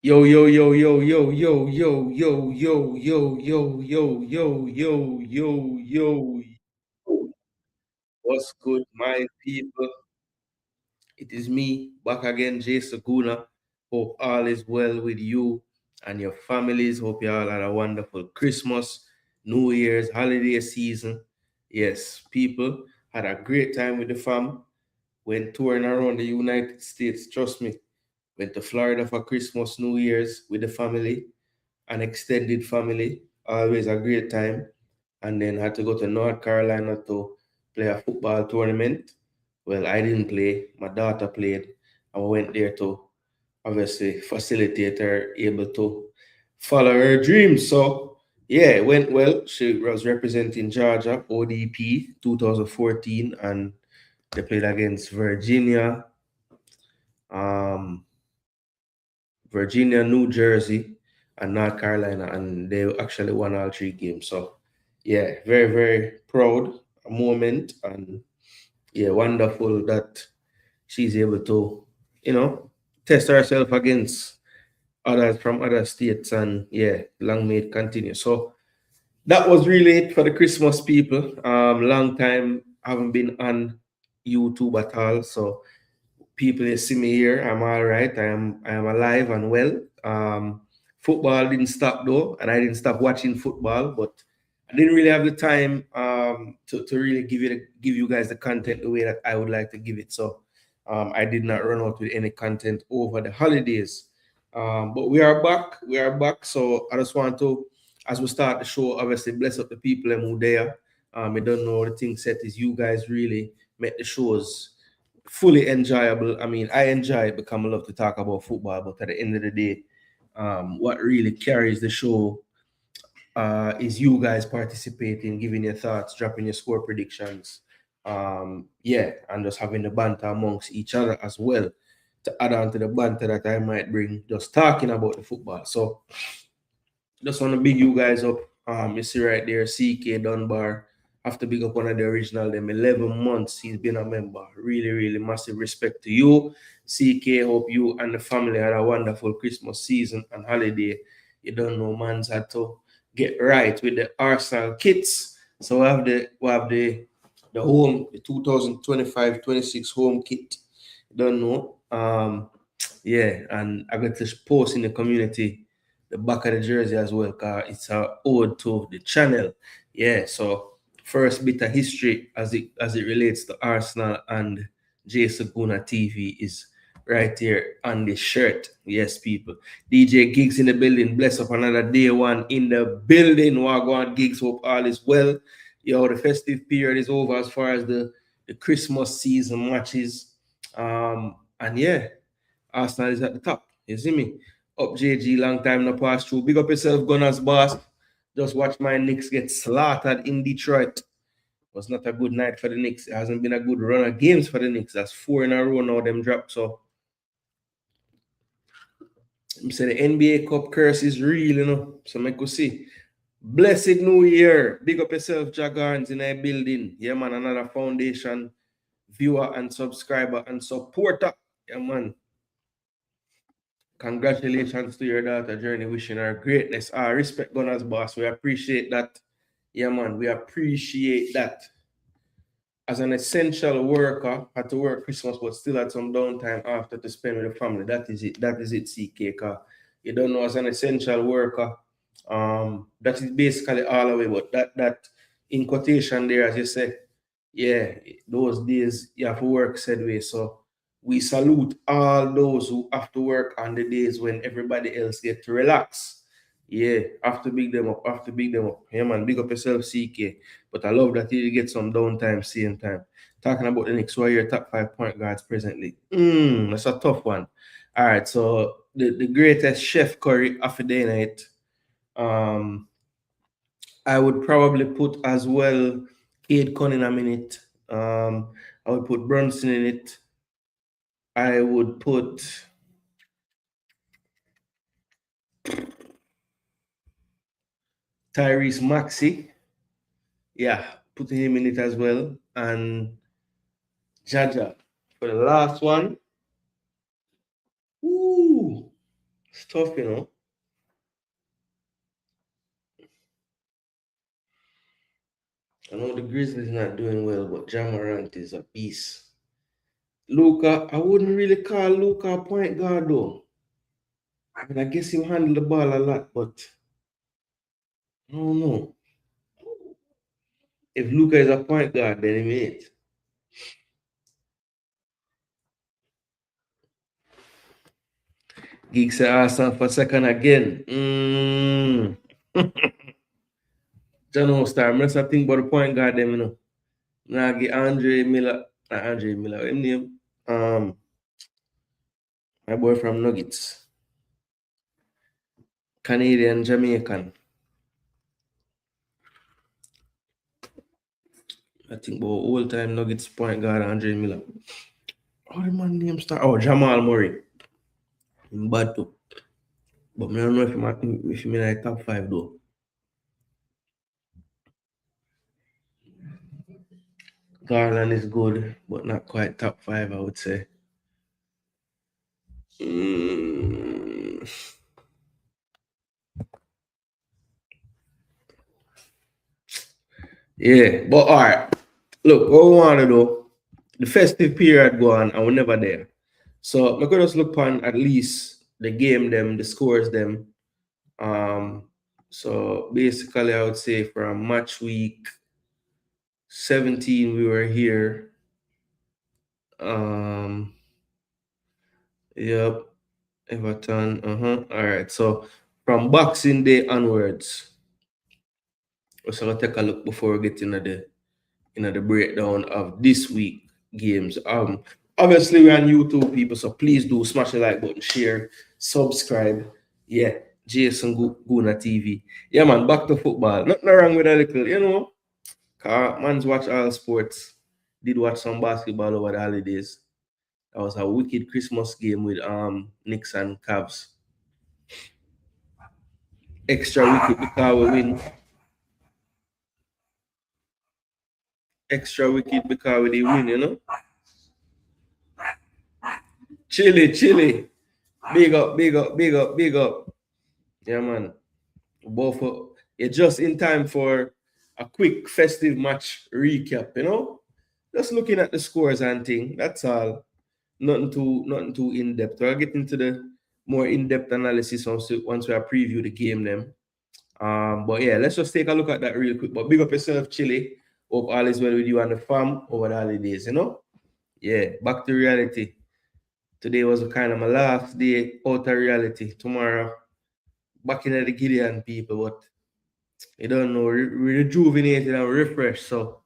Yo, yo, yo, yo, yo, yo, yo, yo, yo, yo, yo, yo, yo, yo, yo, yo. What's good, my people? It is me back again, Jason Gooner. Hope all is well with you and your families. Hope you all had a wonderful Christmas, New Year's, holiday season. Yes, people had a great time with the fam. Went touring around the United States. Trust me. Went to Florida for Christmas, New Year's with the family. An extended family, always a great time. And then had to go to North Carolina to play a football tournament. Well, I didn't play, my daughter played, and we went there to obviously facilitate her able to follow her dreams. So yeah, it went well. She was representing Georgia, ODP 2014, and they played against um, Virginia, New Jersey, and North Carolina, and they actually won all three games. So, yeah, very, very proud moment, and yeah, wonderful that she's able to, you know, test herself against others from other states, and yeah, long may it continue. So that was really it for the Christmas people. Long time haven't been on YouTube at all, so people you see me here. I'm all right. I am alive and well. Football didn't stop though, and I didn't stop watching football, but I didn't really have the time to really give you guys the content the way that I would like to give it. So I did not run out with any content over the holidays. But we are back. We are back. So I just want to, as we start the show, obviously bless up the people and who there. I don't know the thing set is you guys really make the shows fully enjoyable. I mean, I enjoy it because I love to talk about football, but at the end of the day, what really carries the show is you guys participating, giving your thoughts, dropping your score predictions. Yeah, and just having the banter amongst each other as well to add on to the banter that I might bring just talking about the football. So just want to big you guys up. You see right there, CK Dunbar. Have to big up one of the original them. 11 months he's been a member. Really, really massive respect to you. CK, hope you and the family had a wonderful Christmas season and holiday. You don't know, man's had to get right with the Arsenal kits. So we have the home, the 2025-26 home kit. You don't know. Yeah, and I got to post in the community the back of the jersey as well, because it's a ode to the channel. Yeah, so first bit of history as it relates to Arsenal and Jason Gooner TV is right here on this shirt. Yes, people. DJ Gigs in the building. Bless up another day one in the building. Wagwan Gigs. Hope all is well. Yo, the festive period is over as far as the Christmas season matches. And yeah, Arsenal is at the top. You see me? Up JG, long time no pass through. Big up yourself, Gunners boss. Just watch my Knicks get slaughtered in Detroit. Was not a good night for the Knicks. It hasn't been a good run of games for the Knicks. That's 4 in a row now, them dropped. So I'm saying the NBA Cup curse is real, you know. So I could see. Blessed New Year. Big up yourself, Jagons in a building. Yeah, man, another foundation, viewer and subscriber and supporter. Yeah, man. Congratulations to your daughter Journey, wishing her greatness. Respect Gunners boss. We appreciate that. Yeah, man, we appreciate that. As an essential worker, had to work Christmas, but still had some downtime after to spend with the family. That is it. That is it, CK. You don't know, as an essential worker, that is basically all the way. But that in quotation there, as you said, yeah, those days you have to work said way. So we salute all those who have to work on the days when everybody else get to relax. Yeah, have to big them up, have to big them up. Yeah, man, big up yourself, CK. But I love that you get some downtime, same time. Talking about the next, who are your top 5 point guards presently? That's a tough one. All right, so the greatest chef curry of the day night. Um, I would probably put as well Cade Cunningham in it. I would put Brunson in it. I would put Tyrese Maxey. Yeah, put him in it as well. And Jaja for the last one. Ooh, It's tough, you know. I know the Grizzlies not doing well, but Ja Morant is a beast. Luka, I wouldn't really call Luka a point guard though. I mean, I guess he'll handle the ball a lot, but I don't know. If Luka is a point guard, then he ain't. Geek say Arsenal for second again. John Star, I must think about the point guard them, you know. Now get Andre Miller, not Andre Miller, what him name? My boy from Nuggets. Canadian Jamaican. I think about all time Nuggets point guard Andre Miller. How the man name start? Oh, Jamal Murray. In bad too. But I don't know if he like top 5 though. Garland is good, but not quite top 5, I would say. Yeah, but all right. Look, what we want to do, the festive period go on and we're never there. So we could just look on at least the game them, the scores them. So basically I would say from match week 17 we were here. Yep, Everton. All right. So from Boxing Day onwards, so I'll take a look before we get into the breakdown of this week games. Obviously we're on YouTube, people, so please do smash the like button, share, subscribe. Yeah, Jason Gooner TV. Yeah, man, back to football. Nothing wrong with a little, you know. Man's watch all sports. Did watch some basketball over the holidays. That was a wicked Christmas game with Knicks and Cavs. Extra wicked because we win. Extra wicked because we win, you know. Chilly. Big up, big up, big up, big up. Yeah, man. Both it's just in time for a quick festive match recap, you know. Just looking at the scores and thing. That's all. Nothing too in depth. We'll get into the more in-depth analysis once we preview the game then. But yeah, let's just take a look at that real quick. But big up yourself, Chile. Hope all is well with you and the fam over the holidays, you know? Yeah, back to reality. Today was kind of my last day out of reality. Tomorrow, back in the Gideon people, but you don't know, rejuvenated and refreshed. So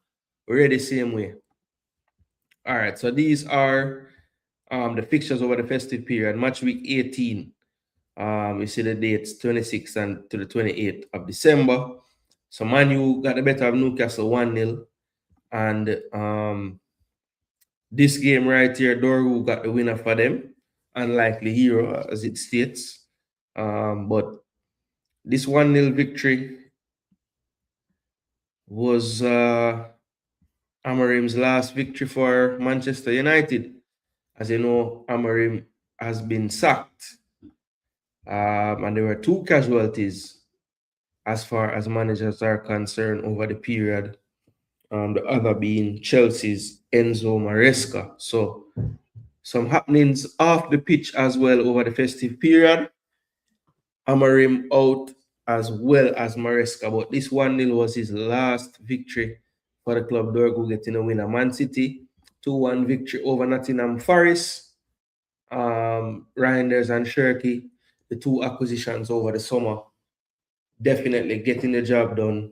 we're ready the same way. All right, so these are the fixtures over the festive period. Match week 18. You see the dates 26th and to the 28th of December. So Manu got the better of Newcastle 1-0. And this game right here, Doru got the winner for them. Unlikely hero, as it states. But this 1-0 victory was Amorim's last victory for Manchester United. As you know, Amorim has been sacked. And there were 2 casualties as far as managers are concerned over the period. The other being Chelsea's Enzo Maresca. So some happenings off the pitch as well over the festive period. Amorim out as well as Maresca, but this 1-0 was his last victory for the club. Dorgu getting a winner. Man City 2-1 victory over Nottingham Forest. Reinders and Shirky, the 2 acquisitions over the summer, definitely getting the job done.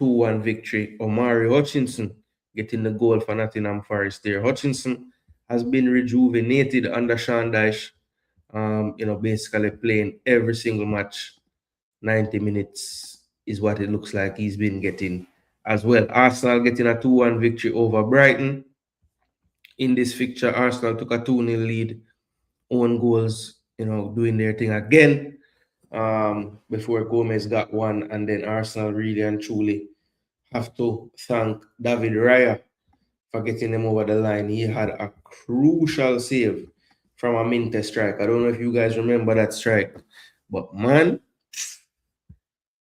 2-1 victory. Omari Hutchinson getting the goal for Nottingham Forest there. Hutchinson has been rejuvenated under Sean Dyche. Basically playing every single match. 90 minutes is what it looks like he's been getting as well. Arsenal getting a 2-1 victory over Brighton. In this fixture, Arsenal took a 2-0 lead. Own goals, doing their thing again. Before Gomez got one, and then Arsenal really and truly have to thank David Raya for getting them over the line. He had a crucial save from a Minte strike. I don't know if you guys remember that strike, but man,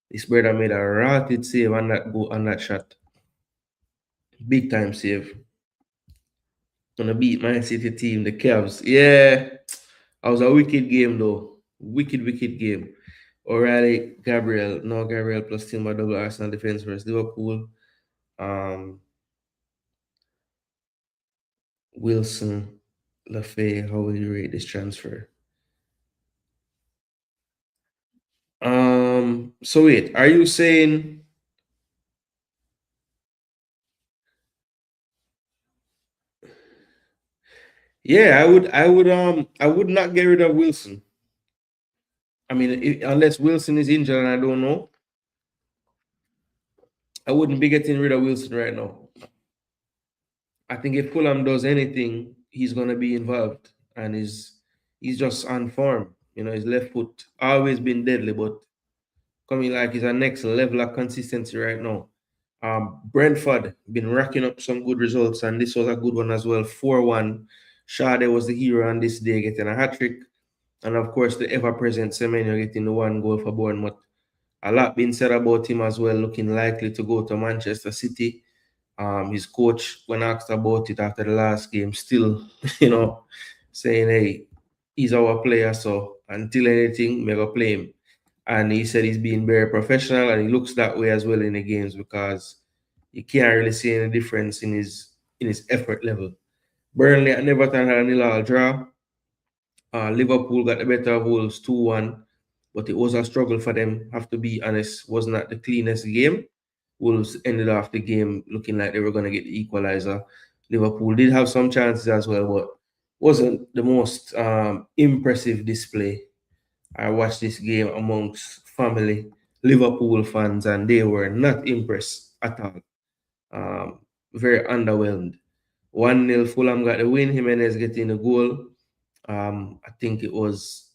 this brother made a rotted save on that shot. Big time save. Gonna beat Man City team, the Cavs. Yeah, that was a wicked game though. Wicked game. O'Reilly, Gabriel, no Gabriel plus Timber double Arsenal defense versus Liverpool. Wilson, Lafay, how will you rate this transfer? So wait, are you saying yeah, I would not get rid of Wilson. I mean, unless Wilson is injured and I don't know, I wouldn't be getting rid of Wilson right now. I think if Fulham does anything, he's gonna be involved, and he's just on form. You know, his left foot always been deadly, but coming like he's a next level of consistency right now. Brentford been racking up some good results, and this was a good one as well. 4-1. Shade was the hero on this day, getting a hat trick, and of course the ever-present Semenyo getting the one goal for Bournemouth. A lot been said about him as well, looking likely to go to Manchester City. His coach, when asked about it after the last game, still, saying, hey, he's our player, so until anything, mega play him. And he said he's being very professional, and he looks that way as well in the games because you can't really see any difference in his effort level. Burnley and Everton had a 0-0 draw. Liverpool got the better of Wolves 2-1, but it was a struggle for them. Have to be honest, was not the cleanest game. Wolves ended off the game looking like they were going to get the equalizer. Liverpool did have some chances as well, but wasn't the most impressive display. I watched this game amongst family Liverpool fans, and they were not impressed at all. Very underwhelmed. 1-0 Fulham got the win. Jimenez getting a goal. I think it was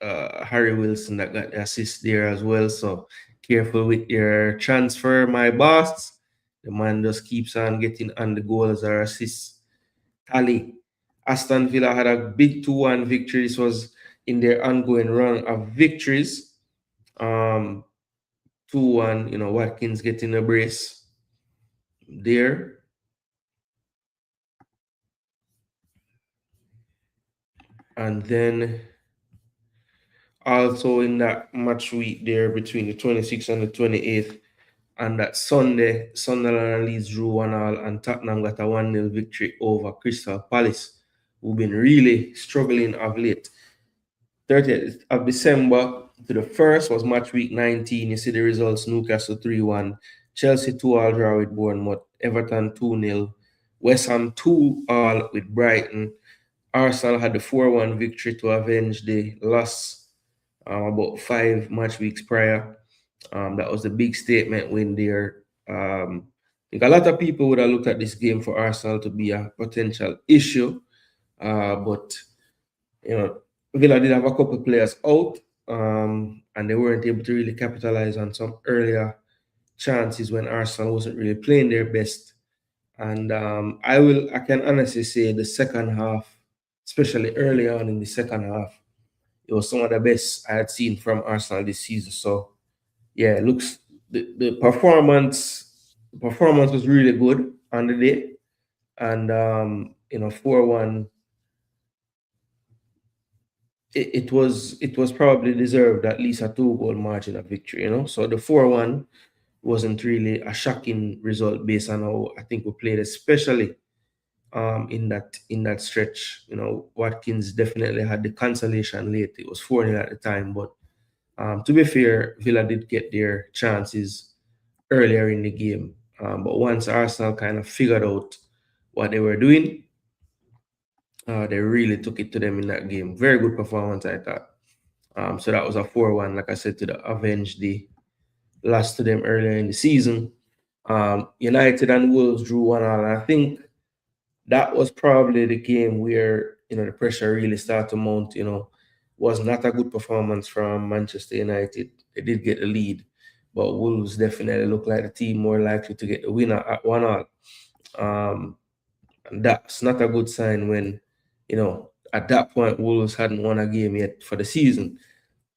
Harry Wilson that got the assist there as well. So careful with your transfer, my boss. The man just keeps on getting on the goals or assists tally. Aston Villa had a big 2-1 victory. This was in their ongoing run of victories. 2-1, Watkins getting a brace there. And then also in that match week there between the 26th and the 28th, and that Sunday, Sunderland and Leeds drew 1-1, and Tottenham got a 1-0 victory over Crystal Palace, who've been really struggling of late. 30th of December to the 1st was match week 19. You see the results: Newcastle 3-1, Chelsea 2-2 draw with Bournemouth, Everton 2-0, West Ham 2-2 with Brighton. Arsenal had the 4-1 victory to avenge the loss about 5 match weeks prior. That was the big statement win there. I think a lot of people would have looked at this game for Arsenal to be a potential issue, but Villa did have a couple of players out, and they weren't able to really capitalize on some earlier chances when Arsenal wasn't really playing their best. And I can honestly say the second half, especially early on in the second half, it was some of the best I had seen from Arsenal this season. So yeah, looks the performance was really good on the day, and 4-1. It was probably deserved at least a 2-goal margin of victory. So the 4-1 wasn't really a shocking result based on how I think we played, especially in that stretch. Watkins definitely had the consolation late. It was 4-0 at the time, but to be fair, Villa did get their chances earlier in the game. But once Arsenal kind of figured out what they were doing, they really took it to them in that game. Very good performance, I thought. So that was a 4-1, like I said, to the avenge the loss to them earlier in the season. United and Wolves drew 1-1. I think that was probably the game where the pressure really started to mount. Was not a good performance from Manchester United. They did get the lead, but Wolves definitely look like the team more likely to get the winner at 1-1. And that's not a good sign when at that point, Wolves hadn't won a game yet for the season.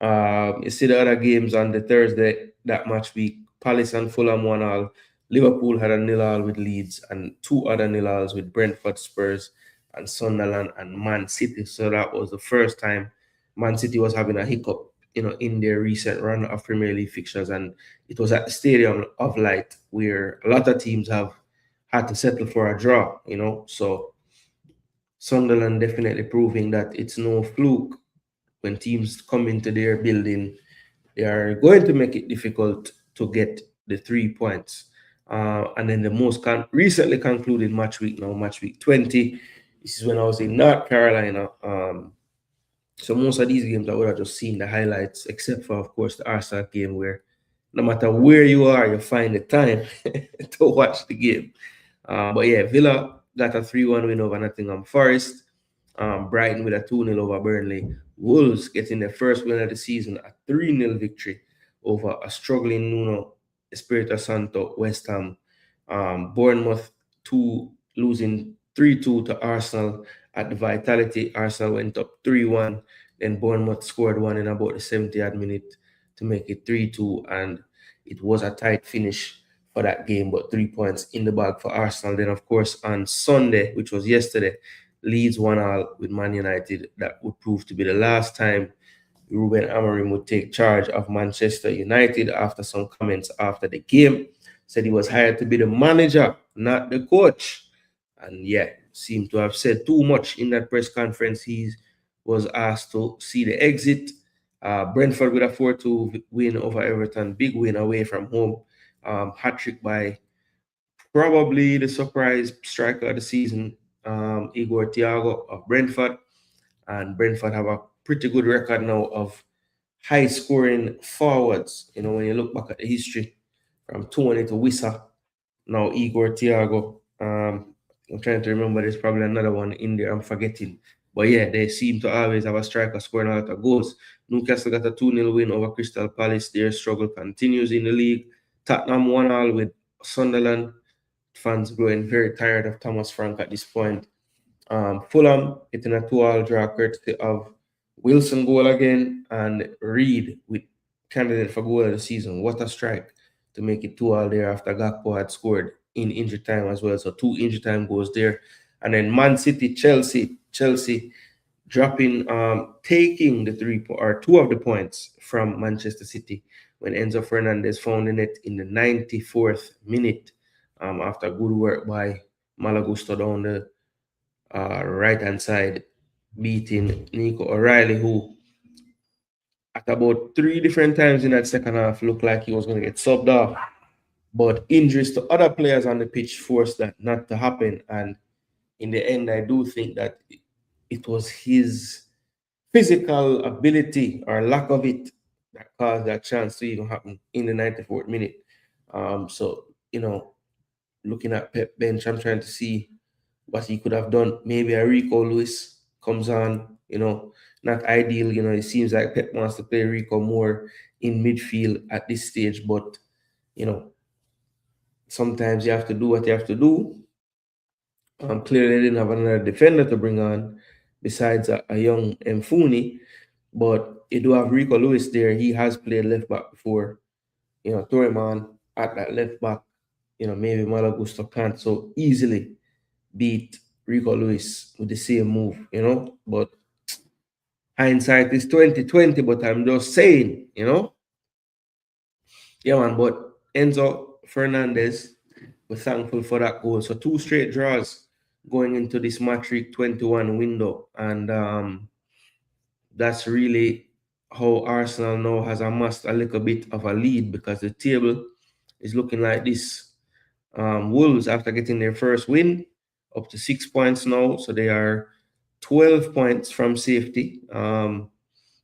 You see the other games on the Thursday, that match week, Palace and Fulham 1-1. Liverpool had a 0-0 with Leeds and 2 other 0-0s with Brentford, Spurs, and Sunderland and Man City. So that was the first time Man City was having a hiccup, in their recent run of Premier League fixtures. And it was at the Stadium of Light, where a lot of teams have had to settle for a draw, So Sunderland definitely proving that it's no fluke. When teams come into their building, they are going to make it difficult to get the 3 points. And then the most recently concluded match week now, match week 20. This is when I was in North Carolina. So most of these games I would have just seen the highlights, except for, of course, the Arsenal game, where no matter where you are, you find the time to watch the game. But yeah, Villa got a 3-1 win over Nottingham Forest. Brighton with a 2-0 over Burnley. Wolves getting their first win of the season, a 3-0 victory over a struggling Nuno Espirito Santo West Ham. Bournemouth losing 3-2 to Arsenal at the Vitality. Arsenal went up 3-1. Then Bournemouth scored one in about the 70th minute to make it 3-2. And it was a tight finish for that game, but 3 points in the bag for Arsenal. Then, of course, on Sunday, which was yesterday, Leeds 1-0 with Man United. That would prove to be the last time Ruben Amorim would take charge of Manchester United after some comments after the game. Said he was hired to be the manager, not the coach. And yeah, seemed to have said too much in that press conference. He was asked to see the exit. Brentford with a 4-2 win over Everton. Big win away from home. Hat-trick by probably the surprise striker of the season, Igor Thiago of Brentford. And Brentford have a pretty good record now of high-scoring forwards. When you look back at the history from Tony to Wissa, now Igor Thiago. I'm trying to remember, there's probably another one in there I'm forgetting. But yeah, they seem to always have a striker scoring a lot of goals. Newcastle got a 2-0 win over Crystal Palace. Their struggle continues in the league. Tottenham 1-0 with Sunderland. Fans growing very tired of Thomas Frank at this point. Fulham getting a 2-2 draw courtesy of Wilson goal again, and Reed with candidate for goal of the season. What a strike to make it 2-2 there after Gakpo had scored in injury time as well. So 2 injury time goals there. And then Man City, Chelsea dropping, taking the 2 of the points from Manchester City when Enzo Fernandez found the net in the 94th minute after good work by Malagusto down the right-hand side, beating Nico O'Reilly, who at about 3 different times in that second half looked like he was going to get subbed off. But injuries to other players on the pitch forced that not to happen. And in the end, I do think that it was his physical ability or lack of it that caused that chance to even happen in the 94th minute. So, looking at Pep bench, I'm trying to see what he could have done. Maybe a Rico Lewis comes on, not ideal. It seems like Pep wants to play Rico more in midfield at this stage, but, sometimes you have to do what you have to do. Clearly, they didn't have another defender to bring on besides a young Mfuni, but you do have Rico Lewis there. He has played left back before. Throw him on at that left back. Maybe Malagusto can't so easily beat Rico Lewis with the same move, But hindsight is 2020, but I'm just saying, Yeah, man, but Enzo Fernandez, we're thankful for that goal. So 2 straight draws going into this match week 21 window. And that's really how Arsenal now has amassed a little bit of a lead, because the table is looking like this. Wolves, after getting their first win, up to 6 points now. So they are 12 points from safety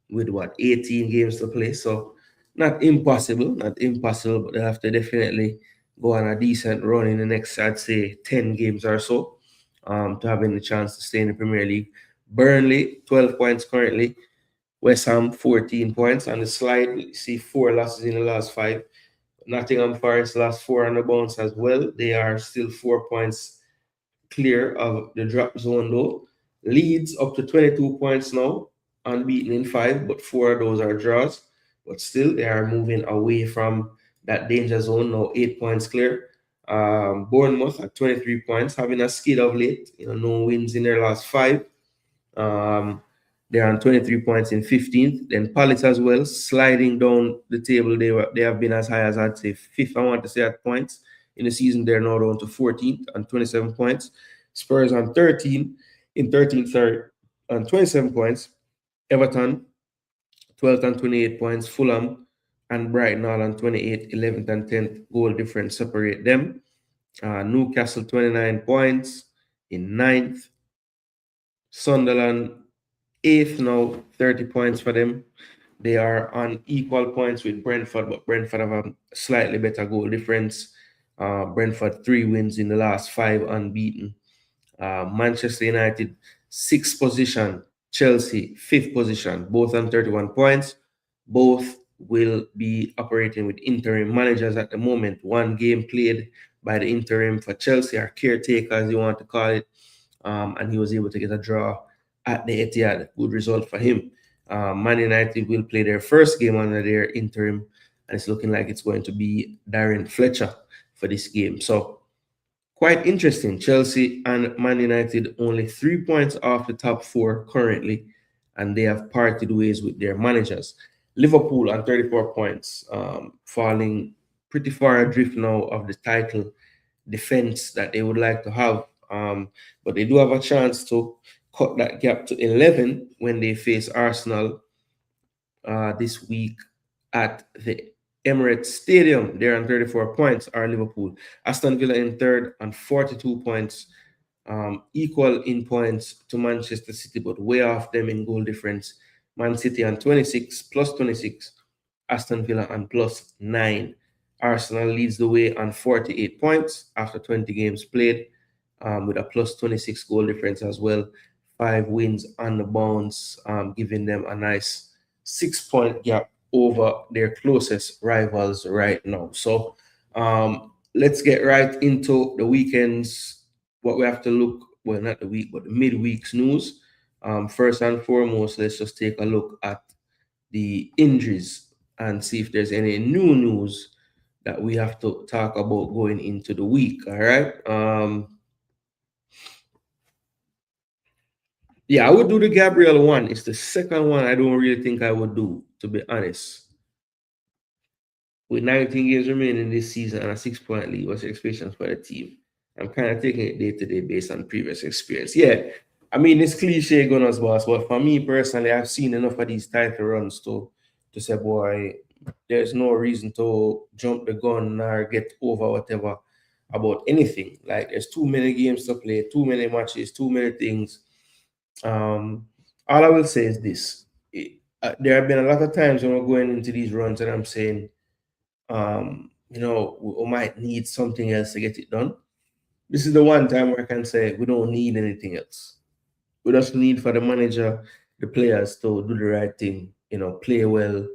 with 18 games to play. So not impossible, but they have to definitely go on a decent run in the next, I'd say, 10 games or so to have any chance to stay in the Premier League. Burnley, 12 points currently. West Ham, 14 points. On the slide, you see 4 losses in the last 5. Nottingham Forest last 4 on the bounce as well. They are still 4 points clear of the drop zone though. Leeds up to 22 points now, unbeaten in 5, but 4 of those are draws. But still, they are moving away from that danger zone now, 8 points clear. Bournemouth at 23 points, having a skid of late. No wins in their last 5. Um, they're on 23 points in 15th. Then Palace as well, sliding down the table. They have been as high as, I'd say, 5th, I want to say, at points. In the season, they're now down to 14th on 27 points. Spurs on 13th, sorry, on 27 points. Everton, 12th and 28 points. Fulham and Brighton all on 28th, 11th and 10th. Goal difference separate them. Newcastle, 29 points in 9th. Sunderland, 8th now, 30 points for them. They are on equal points with Brentford, but Brentford have a slightly better goal difference. Brentford 3 wins in the last 5, unbeaten. Manchester United 6th position, Chelsea 5th position, both on 31 points. Both will be operating with interim managers at the moment. One game played by the interim for Chelsea, or caretaker as you want to call it, and he was able to get a draw at the Etihad. Good result for him. Man United will play their first game under their interim, and it's looking like it's going to be Darren Fletcher for this game. So quite interesting. Chelsea and Man United only 3 points off the top 4 currently, and they have parted ways with their managers. Liverpool on 34 points, falling pretty far adrift now of the title defense that they would like to have. But they do have a chance to cut that gap to 11 when they face Arsenal this week at the Emirates Stadium. They're on 34 points, are Liverpool. Aston Villa in third on 42 points, equal in points to Manchester City, but way off them in goal difference. Man City on 26, plus 26. Aston Villa on plus 9. Arsenal leads the way on 48 points after 20 games played, with a plus 26 goal difference as well. 5 wins on the bounce, giving them a nice 6-point gap over their closest rivals right now. So let's get right into the weekends. What we have to look, well, not the week, but the midweek's news. First and foremost, let's just take a look at the injuries and see if there's any new news that we have to talk about going into the week. All right. Yeah, I would do the Gabriel one. It's the second one I don't really think I would do, to be honest. With 19 games remaining this season and a 6-point lead, what's your expectations for the team? I'm kind of taking it day to day based on previous experience. Yeah, I mean, it's cliche, Gunners boss, but for me personally, I've seen enough of these title runs to say, boy, there's no reason to jump the gun or get over whatever about anything. Like, there's too many games to play, too many matches, too many things. All I will say is this. There have been a lot of times when we're going into these runs and I'm saying, we might need something else to get it done. This is the one time where I can say we don't need anything else. We just need for the manager, the players to do the right thing, play well,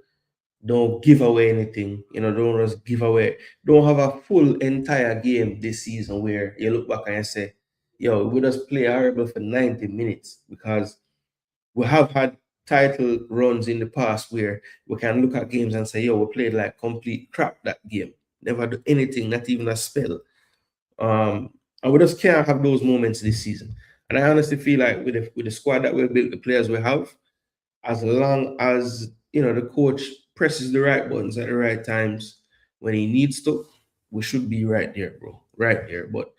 don't give away anything, don't just give away, don't have a full entire game this season where you look back and you say, yo, we just play horrible for 90 minutes, because we have had title runs in the past where we can look at games and say, yo, we played like complete crap that game. Never do anything, not even a spell. And we just can't have those moments this season. And I honestly feel like with the squad that we built, the players we have, as long as the coach presses the right buttons at the right times when he needs to, we should be right there, bro. Right there. But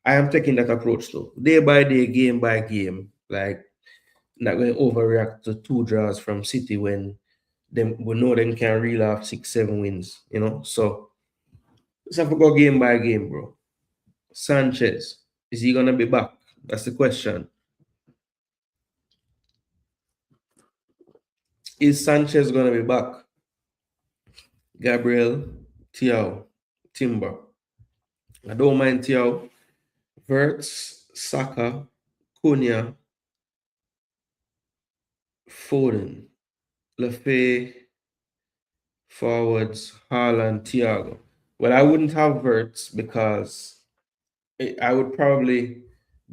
I am taking that approach though. Day by day, game by game. Like, not going to overreact to 2 draws from City when we know them can reel off 6-7 wins, So let's have to go game by game, bro. Sanchez, is he gonna be back? That's the question. Is Sanchez gonna be back? Gabriel, Thiago, Timber. I don't mind Thiago. Verts, Saka, Cunha, Foden, Lafay, forwards, Haaland, Thiago. Well, I wouldn't have Verts because I would probably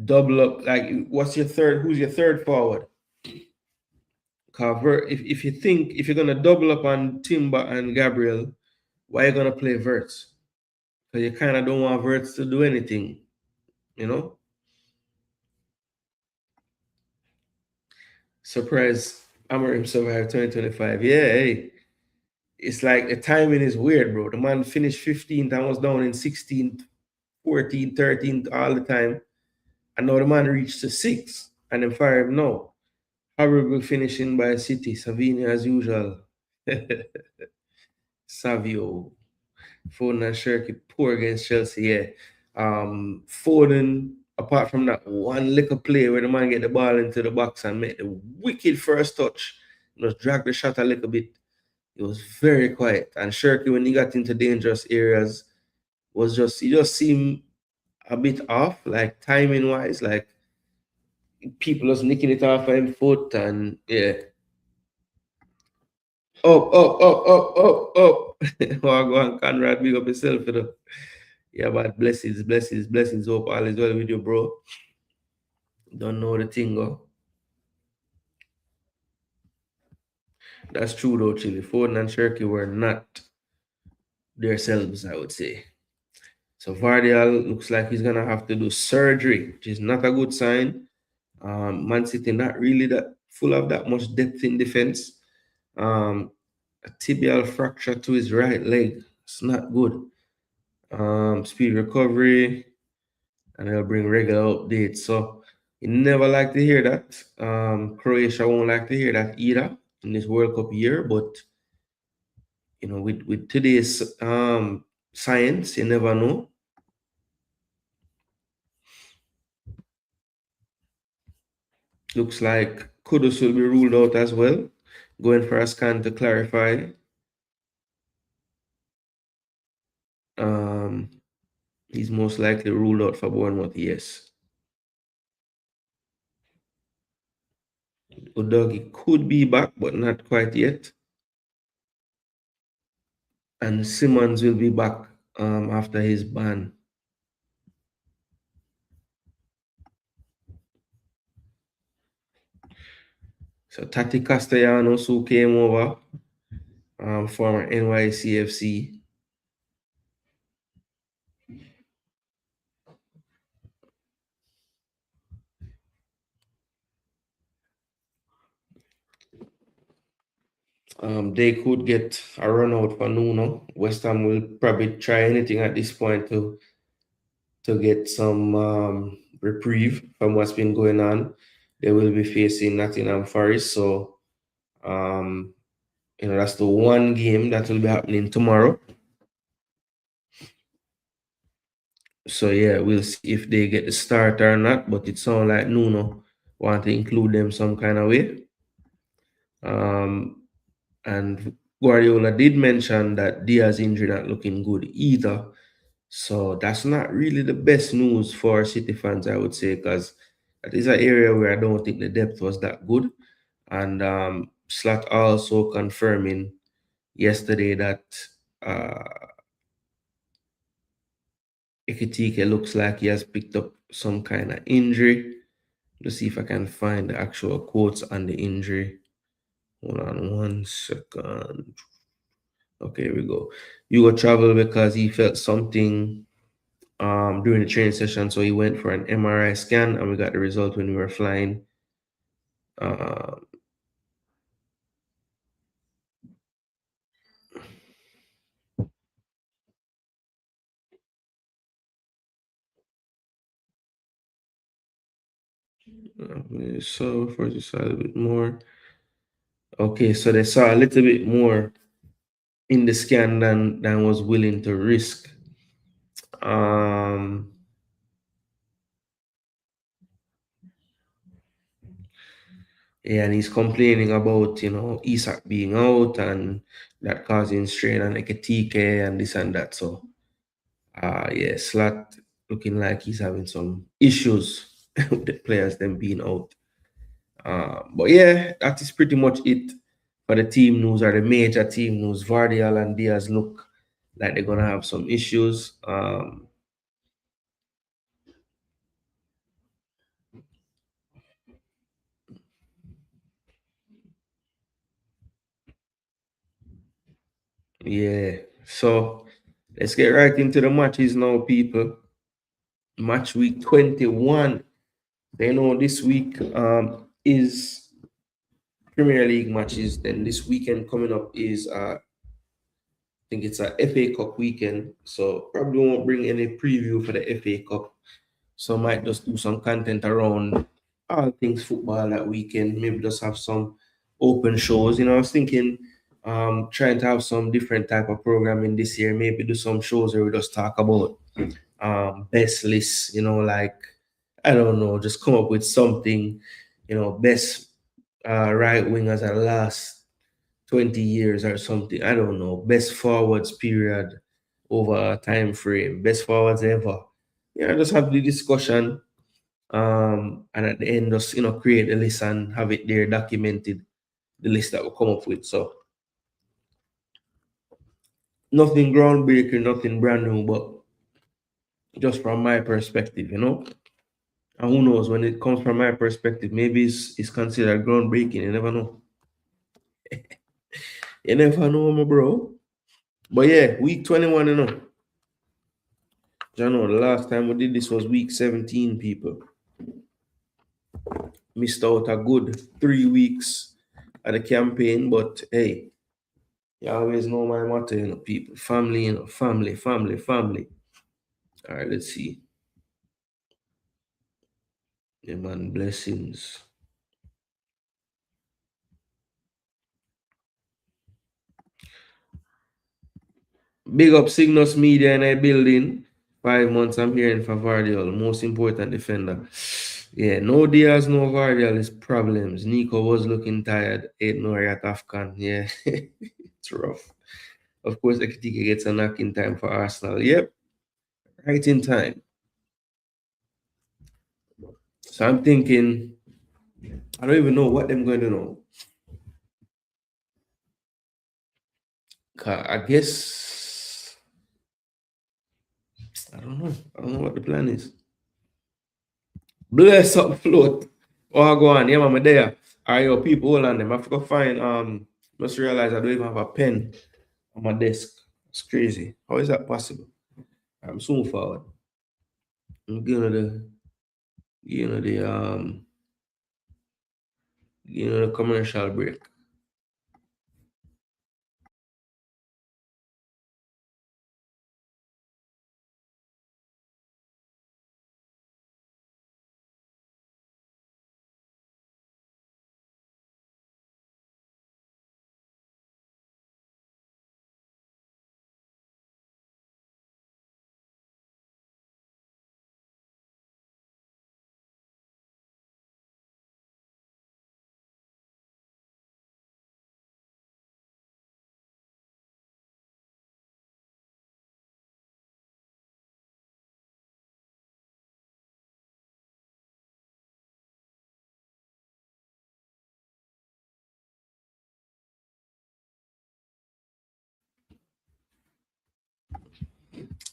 double up. Like, what's your third? Who's your third forward? Cover. If you think if you're gonna double up on Timber and Gabriel, why are you gonna play Verts? Because you kind of don't want Verts to do anything, you know. Surprise, Amorim survived 2025. Yeah, hey. It's like the timing is weird, bro. The man finished 15th and was down in 16th, 14th, 13th all the time. And now the man reached to 6th and then fire him now. Horrible finishing by City. Savini as usual. Savio. Foden and Shirky poor against Chelsea, yeah. Foden, apart from that one little play where the man get the ball into the box and make the wicked first touch, just drag the shot a little bit. It was very quiet. And Shirky, when he got into dangerous areas, he just seemed a bit off, like timing wise, like people just nicking it off of him foot and yeah. Up, up, up, up, up, up. Oh, go on, Conrad, big up yourself, you know. Yeah, but blessings, blessings, blessings. Hope all is well with you, bro. Don't know the thing, go. That's true, though, Chili. Foden and Shirky were not themselves, I would say. So Vardial looks like he's going to have to do surgery, which is not a good sign. Man City not really that full of that much depth in defense. A tibial fracture to his right leg. It's not good. Speed recovery, and they'll bring regular updates. So you never like to hear that. Croatia won't like to hear that either in this World Cup year. But you know, with today's science, you never know. Looks like Kudus will be ruled out as well. Going for a scan to clarify. He's most likely ruled out for Bournemouth, yes. Udogi could be back, but not quite yet. And Simmons will be back after his ban. So Tati Castellanos, who came over, former NYCFC. They could get a run out for Nuno. West Ham will probably try anything at this point to get some reprieve from what's been going on. They will be facing Nottingham Forest, so that's the one game that will be happening tomorrow. So yeah, we'll see if they get the start or not. But it sounds like Nuno want to include them some kind of way. And Guardiola did mention that Diaz injury not looking good either. So that's not really the best news for City fans, I would say, because that is an area where I don't think the depth was that good. And Slot also confirming yesterday that Ekitike looks like he has picked up some kind of injury. Let's see if I can find the actual quotes on the injury. Hold on 1 second. Okay, here we go. You go travel because he felt something during the training session, so he went for an MRI scan, and we got the result when we were flying. So first you saw a little bit more. Okay, so they saw a little bit more in the scan than was willing to risk. Yeah, and he's complaining about, Isak being out and that causing strain on Ekitike and this and that. So, yeah, Slot looking like he's having some issues with the players them being out. But yeah, that is pretty much it for the team news or the major team news. Vardial and Diaz look like they're gonna have some issues. Yeah. So let's get right into the matches now, people. Match week 21. They know this week is Premier League matches. Then this weekend coming up is I think it's a FA Cup weekend. So probably won't bring any preview for the FA Cup. So might just do some content around all things football that weekend. Maybe just have some open shows. I was thinking trying to have some different type of programming this year. Maybe do some shows where we just talk about best lists, like I don't know, just come up with something, best right wingers at last 20 years or something. I don't know. Best forwards period over a time frame. Best forwards ever. Just have the discussion. And at the end, just create a list and have it there documented, the list that we'll come up with. So nothing groundbreaking, nothing brand new, but just from my perspective. And who knows, when it comes from my perspective, maybe it's considered groundbreaking. You never know. You never know, my bro. But yeah, week 21. The last time we did this was week 17, people. Missed out a good 3 weeks of the campaign, but hey, you always know my motto, people. Family, family, family, family. All right, let's see. Yeah, man, blessings. Big up Cygnus Media in a building. 5 months I'm hearing for Vardiol, most important defender. Yeah, no Diaz, no Vardiol is problems. Nico was looking tired. 8-0 at Afghan. Yeah, it's rough. Of course, Ekitike gets a knock in time for Arsenal. Yep, right in time. So I'm thinking, I don't even know what I'm going to know. I guess, I don't know. I don't know what the plan is. Bless up, float. Oh, go on. Yeah, man, there. All right, yo, people, hold on them. I have to go find, just realize I don't even have a pen on my desk. It's crazy. How is that possible? I'm soon forward. I'm gonna the commercial break.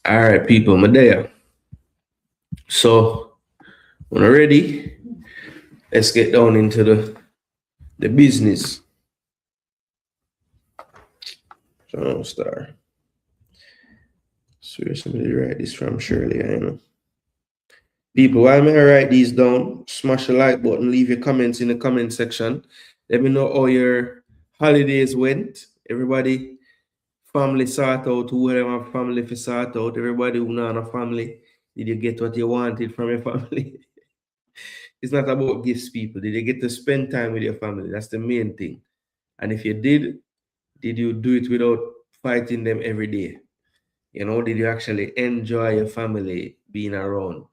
All right, people, Medea. So when we're ready, let's get down into the business. So star. Swear somebody write this from Shirley, I know. People, while I write these down, smash the like button, leave your comments in the comment section. Let me know how your holidays went. Everybody, family sort out, whoever family for sort out. Everybody who not a family, did you get what you wanted from your family? It's not about gifts, people. Did you get to spend time with your family? That's the main thing. And if you did you do it without fighting them every day? Did you actually enjoy your family being around?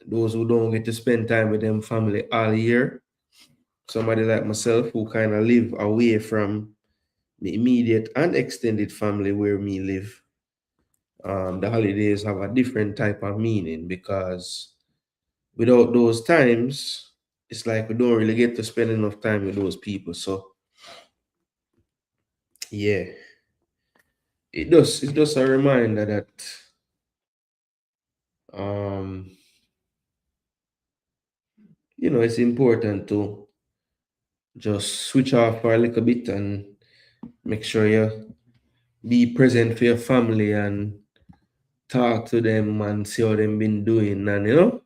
Those who don't get to spend time with them family all year, somebody like myself who kind of live away from the immediate and extended family where me live, the holidays have a different type of meaning because without those times, it's like we don't really get to spend enough time with those people. So yeah, it's just a reminder that um it's important to just switch off for a little bit and make sure you be present for your family and talk to them and see how them been doing, and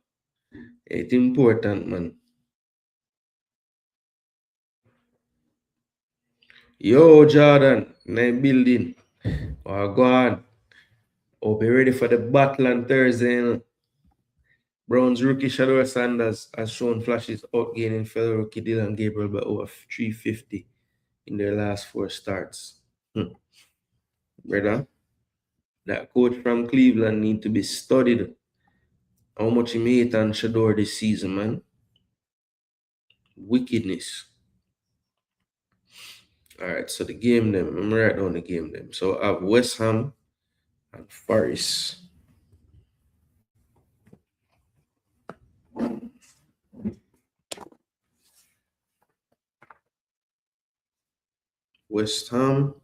it's important, man. Yo, Jordan, night building. Oh, go on. Hope you're ready for the battle on Thursday. Browns rookie Shador Sanders has shown flashes outgaining fellow rookie Dylan Gabriel by over 350 in their last 4 starts. Brother, that coach from Cleveland need to be studied. How much he made on Shador this season, man. Wickedness. Alright, so the game them. I'm write down the game them. So I have West Ham and Forest. West Ham.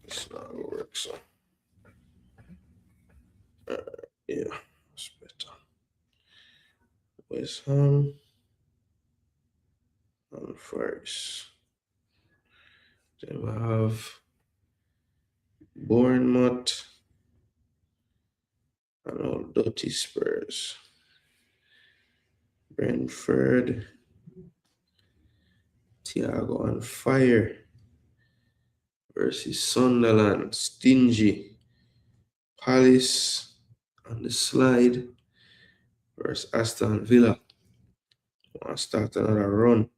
It's not gonna work, so. Yeah, it's better. West Ham and Forest. Then we have Bournemouth and all dirty Spurs. Brentford. Thiago on fire versus Sunderland. Stingy. Palace on the slide versus Aston Villa. Want to start another run.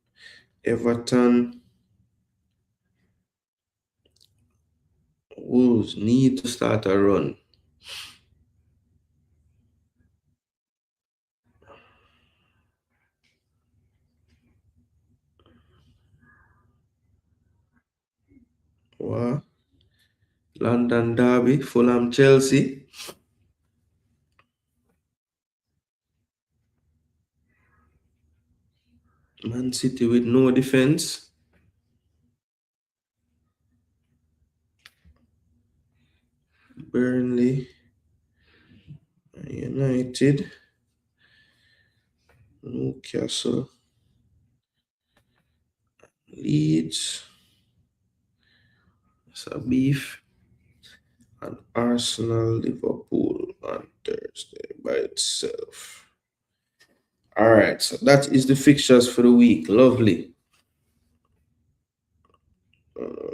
Everton. Wolves need to start a run. What? London Derby, Fulham, Chelsea. Man City with no defense. Burnley. United. Newcastle. Leeds. It's a beef. And Arsenal, Liverpool on Thursday by itself. All right, so that is the fixtures for the week. Lovely.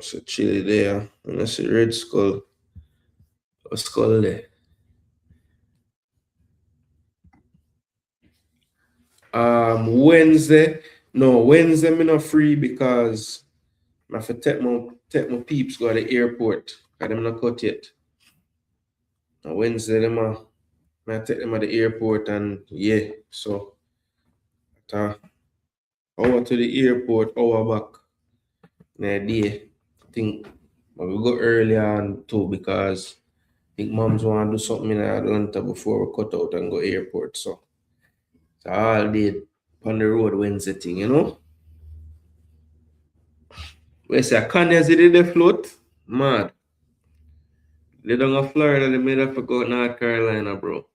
So Chile there. And I see Red Skull. A skull there. Wednesday. No, Wednesday I'm not free because I have to take my peeps go to the airport. Because I'm not cut yet. On Wednesday, I take them at the airport and yeah, so hour to the airport, hour back. In a day. I think we go earlier on too because I think moms want to do something in Atlanta before we cut out and go airport. So all day on the road Wednesday thing, We say Kanye's did the float. Mad. They don't go Florida, they made up for go North Carolina, bro.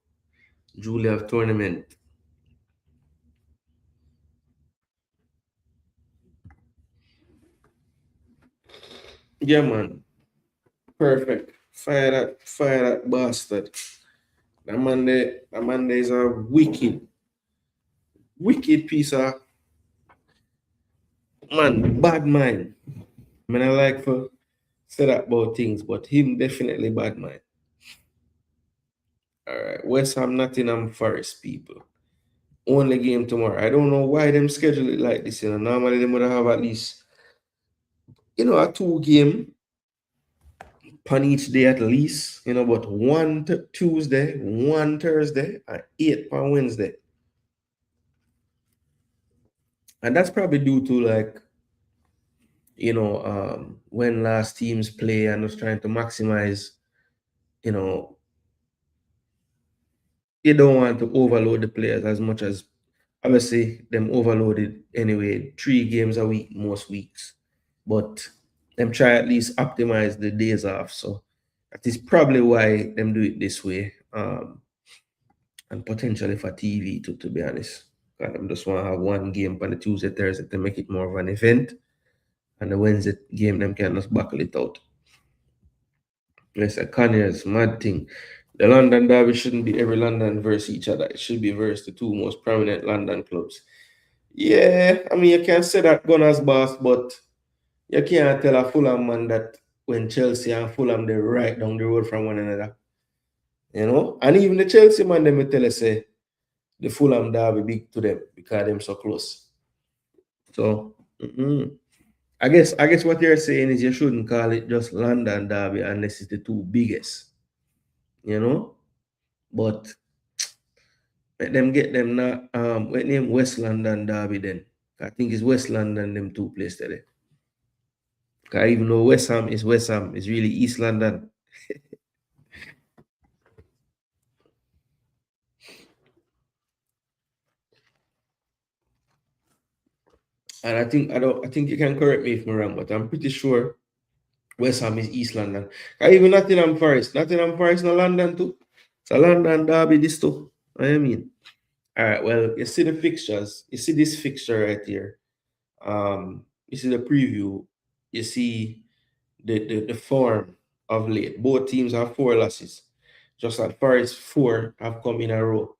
Julia tournament. Yeah, man. Perfect. Fire that bastard. That man there is a wicked piece of man, bad mind. I mean, I like for say that about things, but him definitely bad mind. All right, West Ham, Nottingham Forest, people. Only game tomorrow. I don't know why them schedule it like this. Normally they would have at least, a 2 game on each day at least. But one Tuesday, one Thursday, and 8 on Wednesday. And that's probably due to like, when last teams play and was trying to maximize, they don't want to overload the players as much as obviously them overloaded anyway, 3 games a week most weeks. But them try at least optimize the days off. So that is probably why them do it this way. And potentially for TV to be honest. I just want to have one game on the Tuesday, Thursday to make it more of an event. And the Wednesday game, them can just buckle it out. Yes, a Conyers, mad thing. The London derby shouldn't be every London versus each other. It should be versus the two most prominent London clubs. Yeah, I mean, you can say that Gunners boss, but you can't tell a Fulham man that when Chelsea and Fulham, they're right down the road from one another. You know? And even the Chelsea man, they may tell us, say, the Fulham derby big to them because them so close. So, I guess what you're saying is you shouldn't call it just London derby unless it's the two biggest. You know? But let them get them not what name West London derby then. I think it's West London them two places there. Because even though West Ham, it's really East London. And I think you can correct me if I'm wrong, but I'm pretty sure West Ham is East London. Even Nottingham Forest in London too. It's a London derby this too. I mean. All right, well, you see the fixtures. You see this fixture right here. You see the preview. You see the form of late. Both teams have 4 losses. Just like Forest 4 have come in a row.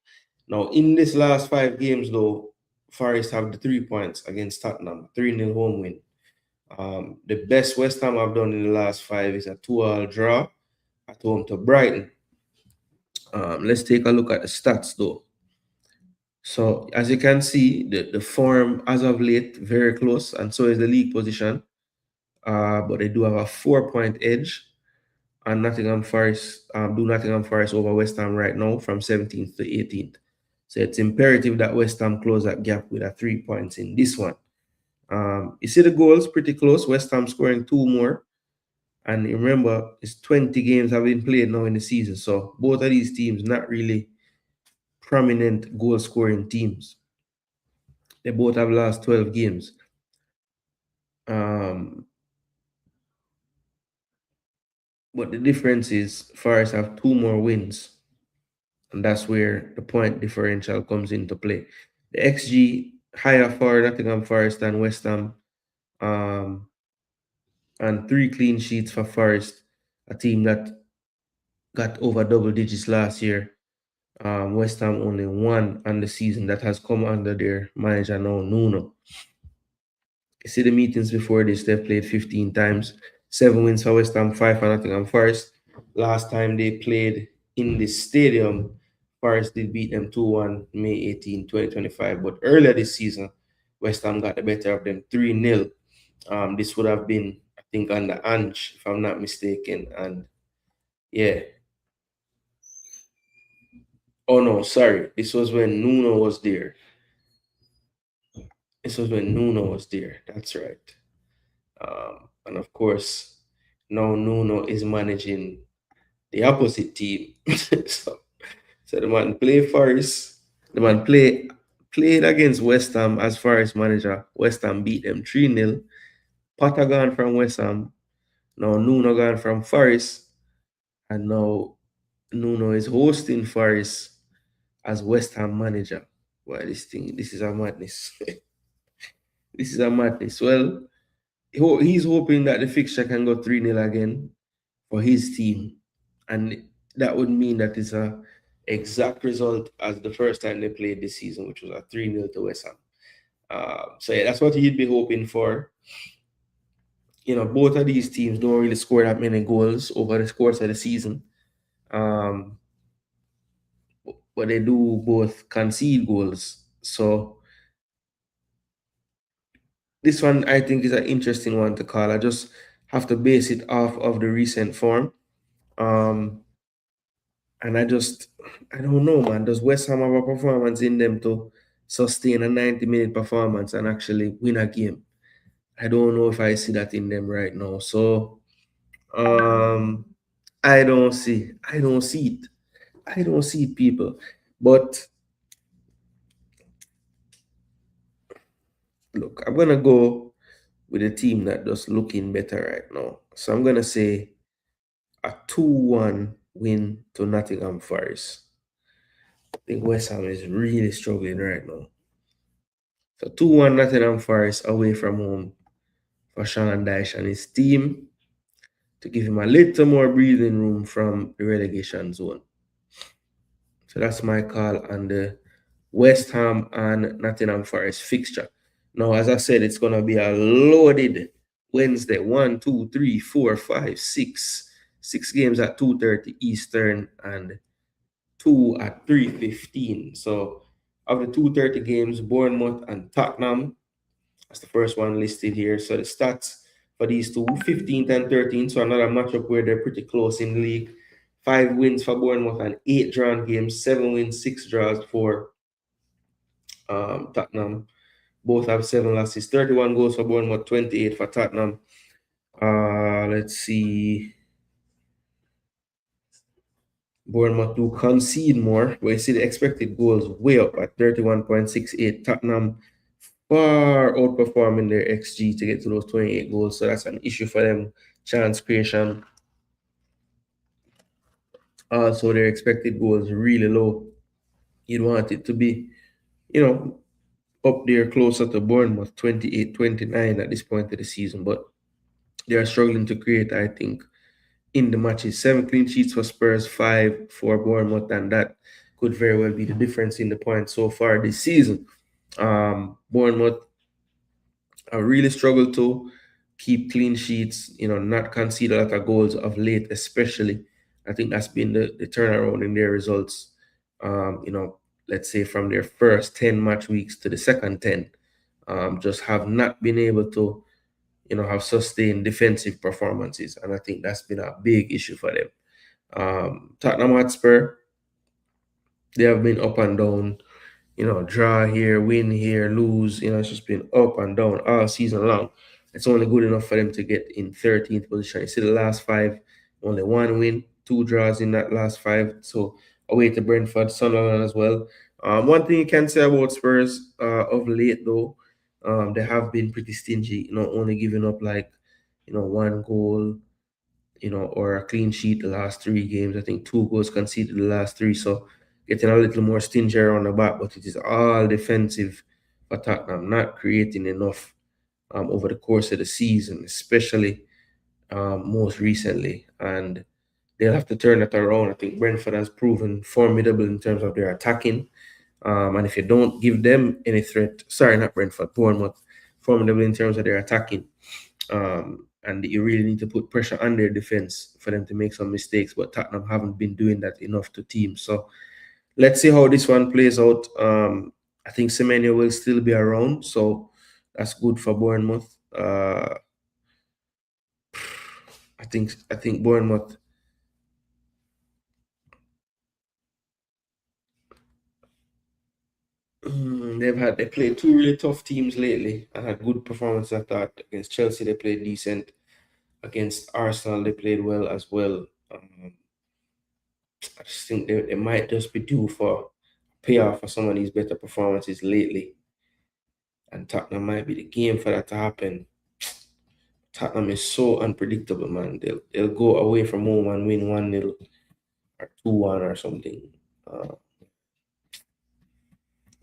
Now, in this last 5 games, though, Forest have the 3 points against Tottenham, 3-0 home win. The best West Ham have done in the last 5 is a 2-2 draw at home to Brighton. Let's take a look at the stats, though. So, as you can see, the form as of late, very close, and so is the league position. But they do have a 4-point edge. And Nottingham Forest Nottingham Forest over West Ham right now from 17th to 18th. So it's imperative that West Ham close that gap with a 3 points in this one. You see the goals pretty close. West Ham scoring 2 more. And remember, it's 20 games have been played now in the season. So both of these teams not really prominent goal scoring teams. They both have lost 12 games. But the difference is Forest have 2 more wins. And that's where the point differential comes into play. The XG higher for Nottingham Forest than West Ham. And 3 clean sheets for Forest, a team that got over double digits last year. West Ham only 1 on the season that has come under their manager now, Nuno. You see the meetings before this, they've played 15 times. 7 wins for West Ham, 5 for Nottingham Forest. Last time they played in the stadium, Forest did beat them 2-1 May 18, 2025. But earlier this season, West Ham got the better of them 3-0. This would have been, I think, under Ange, if I'm not mistaken. And yeah. Oh no, sorry. This was when Nuno was there. That's right. And of course, now Nuno is managing the opposite team. so the man play Forest. The man played against West Ham as Forest manager. West Ham beat them 3-0. Potter gone from West Ham. Now Nuno gone from Forest. And now Nuno is hosting Forest as West Ham manager. Well, this is a madness. This is a madness. Well, he's hoping that the fixture can go 3-0 again for his team. And that would mean that it's a exact result as the first time they played this season, which was a 3-0 to West Ham. So yeah, that's what he'd be hoping for. You know, both of these teams don't really score that many goals over the course of the season. But they do both concede goals. So this one I think is an interesting one to call. I just have to base it off of the recent form. And I don't know, man. Does West Ham have a performance in them to sustain a 90-minute performance and actually win a game? I don't know if I see that in them right now. So I don't see it. I don't see it, people. But look, I'm gonna go with a team that just looking better right now. So I'm gonna say a 2-1 win to Nottingham Forest. I think West Ham is really struggling right now. So 2-1 Nottingham Forest away from home for Sean Dyche and his team to give him a little more breathing room from the relegation zone. So that's my call on the West Ham and Nottingham Forest fixture. Now, as I said, it's going to be a loaded Wednesday. 1, 2, 3, 4, 5, 6. 6 games at 2:30 Eastern and 2 at 3:15. So, of the 2:30 games, Bournemouth and Tottenham, that's the first one listed here. So, the stats for these two, 15th and 13th. So, another matchup where they're pretty close in the league. 5 wins for Bournemouth and 8 drawn games, 7 wins, 6 draws for Tottenham. Both have 7 losses. 31 goals for Bournemouth, 28 for Tottenham. Let's see. Bournemouth do concede more, but you see the expected goals way up at 31.68. Tottenham far outperforming their XG to get to those 28 goals. So that's an issue for them. Chance creation. Also, their expected goals really low. You'd want it to be, up there closer to Bournemouth, 28, 29 at this point of the season. But they are struggling to create, I think, in the matches. 7 clean sheets for Spurs, 5 for Bournemouth, and that could very well be the difference in the points so far this season. Bournemouth really struggled to keep clean sheets, not concede a lot of goals of late, especially. I think that's been the turnaround in their results. Let's say from their first 10 match weeks to the second 10, just have not been able to have sustained defensive performances. And I think that's been a big issue for them. Tottenham Hotspur, they have been up and down, draw here, win here, lose. It's just been up and down all season long. It's only good enough for them to get in 13th position. You see the last 5, only 1 win, 2 draws in that last 5. So away to Brentford, Sunderland as well. One thing you can say about Spurs of late, though, they have been pretty stingy, only giving up 1 goal, or a clean sheet the last 3 games. I think 2 goals conceded the last 3. So getting a little more stingy on the back, but it is all defensive for Tottenham, not creating enough over the course of the season, especially most recently. And they'll have to turn it around. I think Brentford has proven formidable in terms of their attacking. And if you don't give them any threat, sorry, not Brentford, Bournemouth, formidable in terms of their attacking. And you really need to put pressure on their defense for them to make some mistakes. But Tottenham haven't been doing that enough to teams. So let's see how this one plays out. I think Semenyo will still be around, so that's good for Bournemouth. I think Bournemouth. They played 2 really tough teams lately and had good performances. I thought against Chelsea they played decent. Against Arsenal they played well as well. I just think they might just be due for payoff for some of these better performances lately. And Tottenham might be the game for that to happen. Tottenham is so unpredictable, man. They'll go away from home and win 1-0 or 2-1 or something.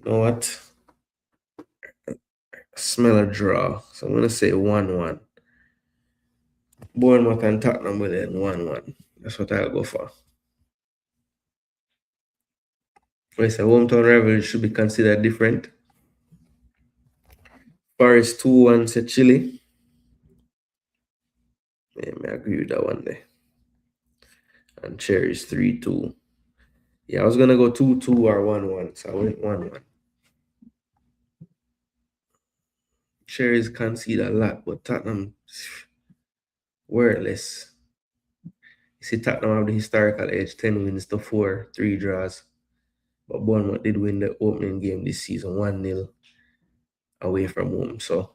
You know what? Smell a draw. So I'm gonna say 1-1. Bournemouth and Tottenham will end 1-1. That's what I'll go for. I say hometown rivalry should be considered different. Forest 2-1 to Chile. Yeah, I agree with that one there. And Cherries 3-2. Yeah, I was gonna go 2-2 or 1-1, so I went 1-1. Cherries concede a lot, but Tottenham wordless. You see, Tottenham have the historical edge, 10 wins to 4, 3 draws. But Bournemouth did win the opening game this season, 1-0 away from home. So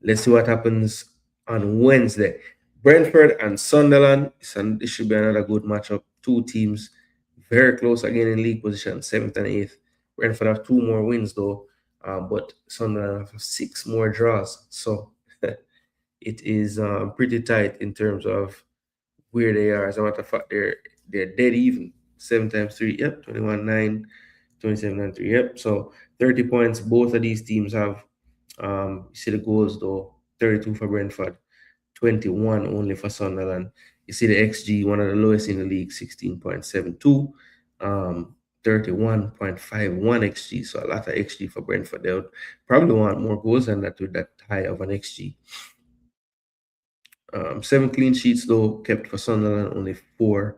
let's see what happens on Wednesday. Brentford and Sunderland. This should be another good matchup. 2 teams very close again in league position, 7th and 8th. Brentford have 2 more wins though, but Sunderland have 6 more draws. So it is pretty tight in terms of where they are. As a matter of fact, they're dead even. 7 times 3, yep, 21-9, 27 and 3. Yep. So 30 points. Both of these teams have. You see the goals though: 32 for Brentford, 21 only for Sunderland. You see the XG, one of the lowest in the league, 16.72. 31.51 XG. So a lot of XG for Brentford. They would probably want more goals than that with that high of an XG. 7 clean sheets though kept for Sunderland, only 4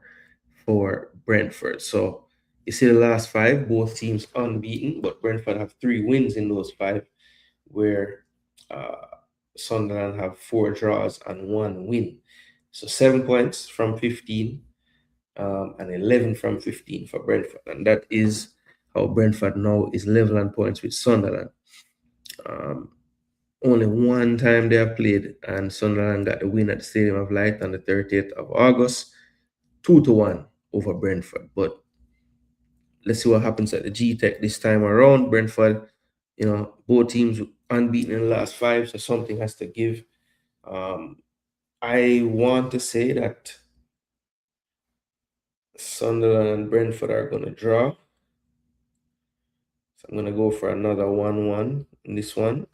for Brentford. So you see the last 5, both teams unbeaten, but Brentford have 3 wins in those 5, where Sunderland have 4 draws and 1 win. So 7 points from 15, and 11 from 15 for Brentford. And that is how Brentford now is level on points with Sunderland. Only one time they have played, and Sunderland got the win at the Stadium of Light on the 30th of August, 2-1 over Brentford. But let's see what happens at the G-Tech this time around. Brentford, both teams unbeaten in the last 5, so something has to give. I want to say that Sunderland and Brentford are going to draw. So I'm going to go for another 1-1 in this one.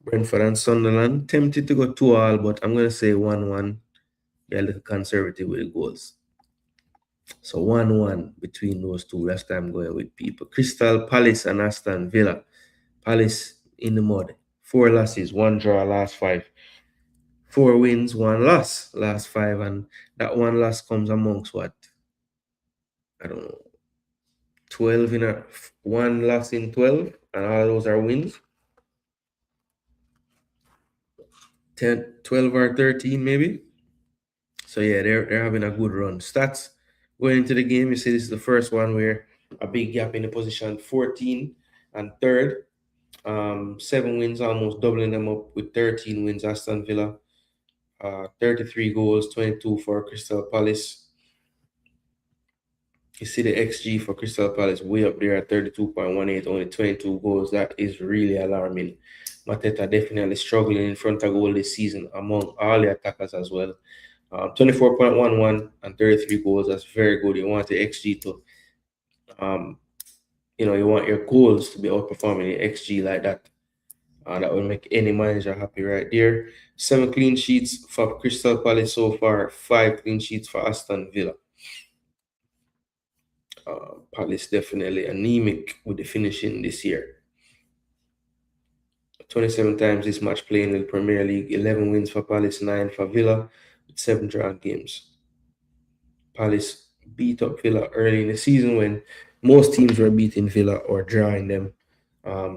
Brentford and Sunderland. Tempted to go 2-2, but I'm going to say 1-1. Be a little conservative with the goals. So 1-1 between those two. Last time going with people. Crystal Palace and Aston Villa. Palace in the mud. 4 losses, 1 draw, last 5. 4 wins, 1 loss, last 5. And that 1 loss comes amongst what? I don't know. 12 in a 1 loss in 12. And all those are wins. 10, 12 or 13 maybe. So yeah, they're having a good run. Stats going into the game, you see this is the first one where a big gap in the position, 14 and 3rd. 7 wins, almost doubling them up with 13 wins. Aston Villa, 33 goals, 22 for Crystal Palace. You see the XG for Crystal Palace way up there at 32.18, only 22 goals. That is really alarming. Mateta definitely struggling in front of goal this season among all the attackers as well. 24.11 and 33 goals. That's very good. You want the XG to, you want your goals to be outperforming the XG like that. That will make any manager happy right there. 7 clean sheets for Crystal Palace so far. 5 clean sheets for Aston Villa. Palace definitely anemic with the finishing this year. 27 times this match playing in the Premier League. 11 wins for Palace, 9 for Villa, with 7 drawn games. Palace beat up Villa early in the season when most teams were beating Villa or drawing them.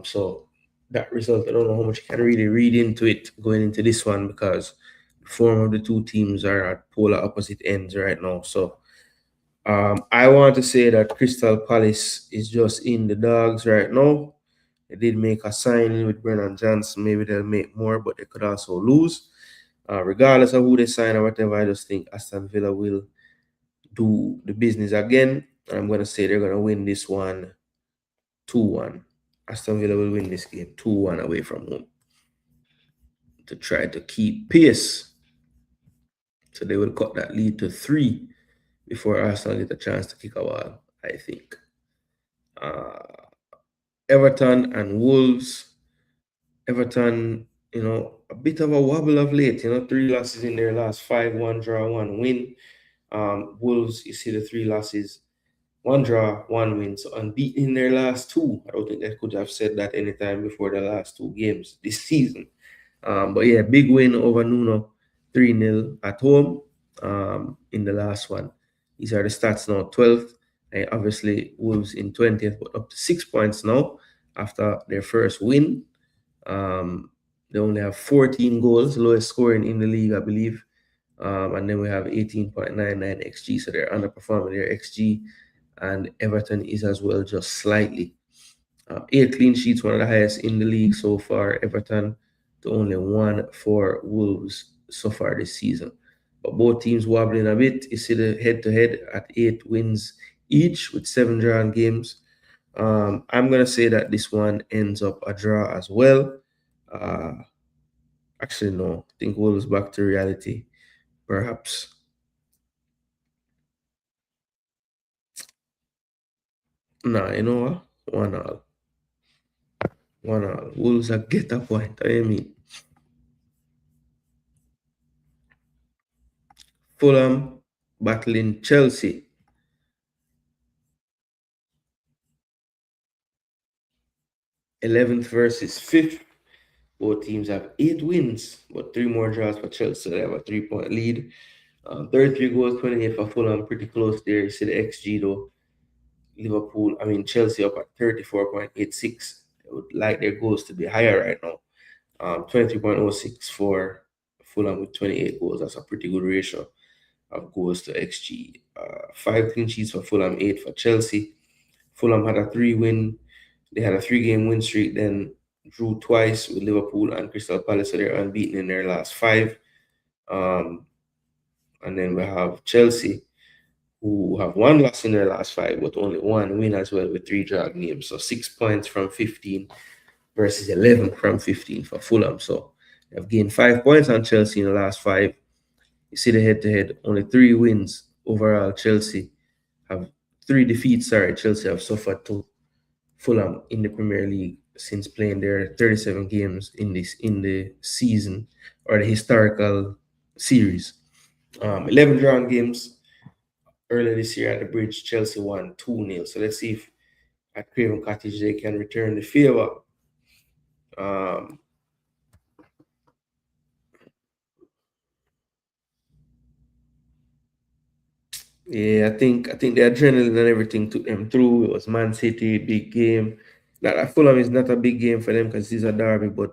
So that result, I don't know how much you can really read into it going into this one, because the form of the two teams are at polar opposite ends right now. So I want to say that Crystal Palace is just in the dogs right now. They did make a signing with Brennan Johnson. Maybe they'll make more, but they could also lose. Regardless of who they sign or whatever, I just think Aston Villa will do the business again. I'm going to say they're going to win this one 2-1. Aston Villa will win this game 2-1 away from home to try to keep pace. So they will cut that lead to 3 before Arsenal get a chance to kick a wall, I think. Everton and Wolves. Everton, a bit of a wobble of late. 3 losses in their last 5, 1 draw, 1 win. Wolves, you see the 3 losses, 1 draw, 1 win. So unbeaten in their last 2. I don't think they could have said that anytime before the last 2 games this season. But yeah, big win over Nuno, 3-0 at home in the last one. These are the stats now. 12th, obviously Wolves in 20th, but up to 6 points now after their first win. They only have 14 goals, lowest scoring in the league, I believe. And then we have 18.99 XG, so they're underperforming their XG. And Everton is as well, just slightly. 8 clean sheets, one of the highest in the league so far. Everton to only 1 for Wolves so far this season. But both teams wobbling a bit. You see the head-to-head at 8 wins each with 7 drawn games. I'm going to say that this one ends up a draw as well. Actually, no. I think Wolves back to reality, perhaps. Nah, you know what? 1-1. 1-1. Wolves are get a point. I mean, Fulham battling Chelsea. 11th versus 5th. Both teams have 8 wins, but 3 more draws for Chelsea. So they have a 3-point lead. 33 goals, 28 for Fulham. Pretty close there. You see the XG though. Chelsea up at 34.86. I would like their goals to be higher right now. 23.06 for Fulham with 28 goals. That's a pretty good ratio of goals to XG. 5 clean sheets for Fulham, 8 for Chelsea. Fulham had a 3-win. They had a 3-game win streak, then drew twice with Liverpool and Crystal Palace, so they're unbeaten in their last 5. And then we have Chelsea, who have 1 loss in their last 5, but only 1 win as well with 3 draw games. So 6 points from 15 versus 11 from 15 for Fulham. So they've gained 5 points on Chelsea in the last 5. You see the head-to-head, only 3 wins overall. Chelsea have 3 defeats. Chelsea have suffered to Fulham in the Premier League since playing their 37 games in the season or the historical series. 11 drawn games earlier this year at the Bridge. Chelsea won 2-0. So let's see if at Craven Cottage they can return the favor. Yeah, I think the adrenaline and everything took them through. It was Man City, big game. That Fulham is not a big game for them because it's a derby, but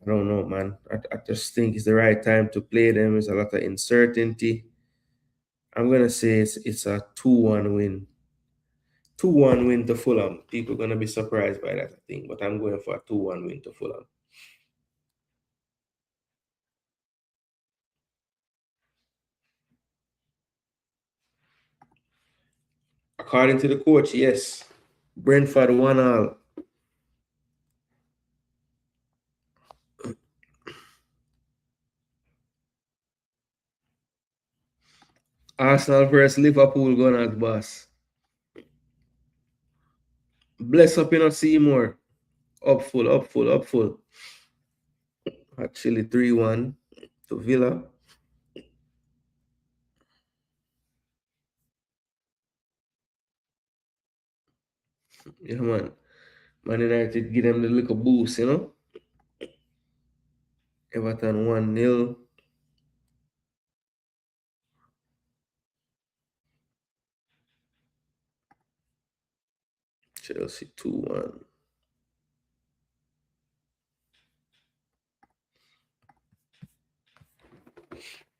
I don't know, man. I just think it's the right time to play them. There's a lot of uncertainty. I'm gonna say it's a 2-1 win. 2-1 win to Fulham. People gonna be surprised by that, I think, but I'm going for a 2-1 win to Fulham. According to the coach, yes. Brentford 1-1. Arsenal versus Liverpool going as boss. Bless up, Seymour. Up full. Actually 3-1 to Villa. Yeah, man. Man United give them the little boost, Everton 1-0. Chelsea 2-1.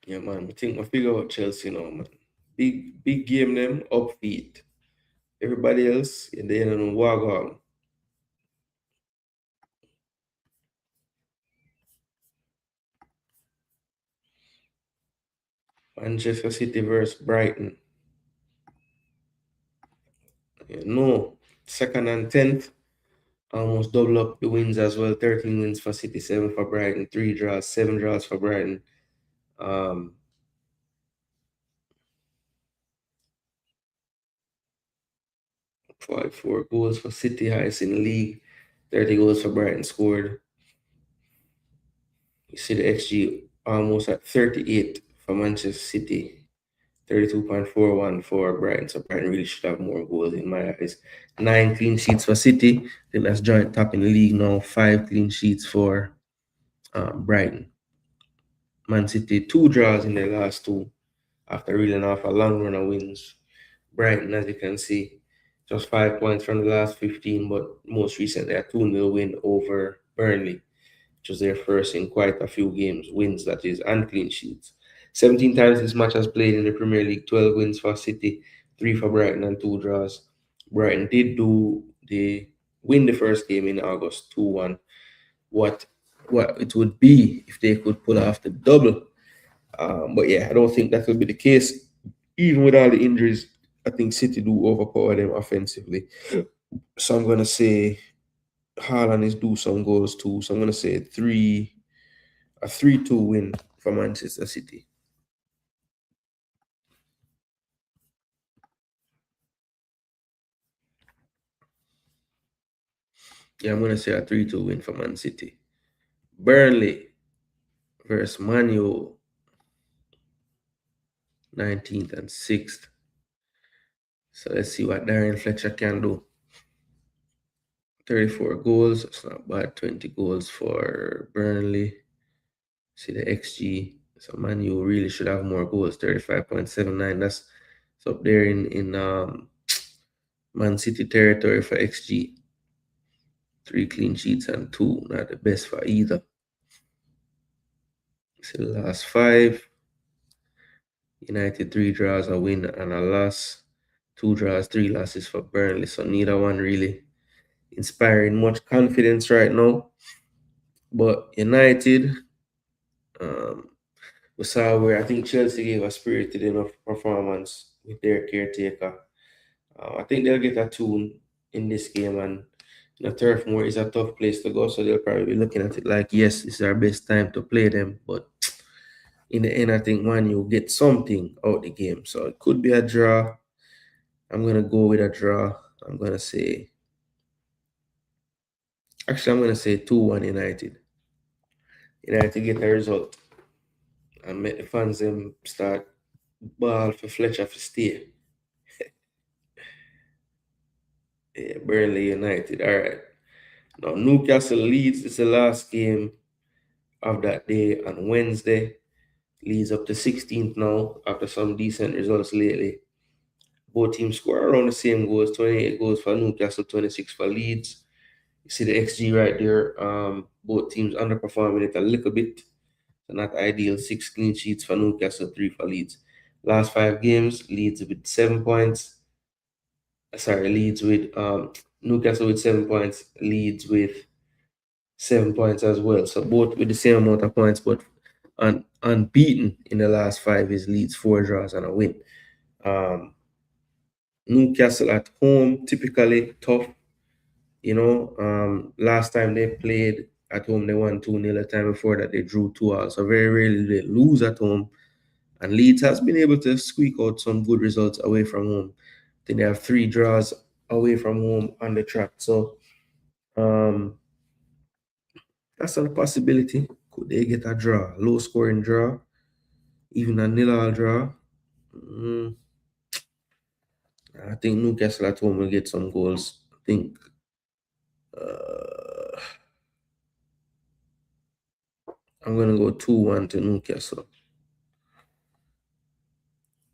Yeah, man. I think I figure out Chelsea now, man. Big game them, upbeat. Everybody else, in the end of the walk on. Manchester City versus Brighton. No, 2nd and 10th. Almost double up the wins as well. 13 wins for City, 7 for Brighton, 3 draws, 7 draws for Brighton. 44 goals for City, highest in the league. 30 goals for Brighton scored. You see the XG almost at 38 for Manchester City, 32.41 for Brighton. So Brighton really should have more goals in my eyes. 9 clean sheets for City. I think that's joint top in the league now. 5 clean sheets for Brighton. Man City 2 draws in their last 2 after reeling off a long run of wins. Brighton, as you can see, just 5 points from the last 15, but most recently a 2-0 win over Burnley, which was their first in quite a few games, wins that is, and clean sheets. 17 times this match has played in the Premier League, 12 wins for City, 3 for Brighton and 2 draws. Brighton did win the first game in August, 2-1. What it would be if they could pull off the double. But yeah, I don't think that will be the case. Even with all the injuries, I think City do overpower them offensively. So I'm gonna say Haaland is due some goals too. So I'm gonna say a 3-2 win for Manchester City. Yeah, I'm going to say a 3-2 win for Man City. Burnley versus Man U, 19th and 6th. So let's see what Darren Fletcher can do. 34 goals. It's not bad. 20 goals for Burnley. See the XG. So Man U really should have more goals. 35.79. That's up there in Man City territory for XG. 3 clean sheets and 2. Not the best for either. See the last 5. United 3 draws, a win and a loss. 2 draws, 3 losses for Burnley. So neither one really inspiring much confidence right now. But United, we saw where I think Chelsea gave a spirited enough performance with their caretaker. I think they'll get a tune in this game, and Turf Moor is a tough place to go, so they'll probably be looking at it like, yes, this is our best time to play them. But in the end, I think Man U get something out the game. So it could be a draw. I'm going to go with a draw. I'm going to say 2-1 United. United get a result and make the fans them start ball for Fletcher for stay. Yeah, Burnley United. All right. Now Newcastle Leeds is the last game of that day on Wednesday. Leeds up to 16th now after some decent results lately. Both teams score around the same goals, 28 goals for Newcastle, 26 for Leeds. You see the XG right there. Both teams underperforming it a little bit. So not ideal. 6 clean sheets for Newcastle, 3 for Leeds. Last 5 games, Leeds with 7 points. Leeds with Newcastle with 7 points, Leeds with 7 points as well. So both with the same amount of points, but unbeaten in the last 5 is Leeds, 4 draws and a win. Newcastle at home, typically tough. Last time they played at home, they won 2-0. The time before that, they drew 2-2. So very rarely they lose at home. And Leeds has been able to squeak out some good results away from home. I think they have 3 draws away from home on the track. So that's a possibility. Could they get a draw? Low scoring draw? Even a 0-0 draw? I think Newcastle at home will get some goals. I think I'm going to go 2-1 to Newcastle.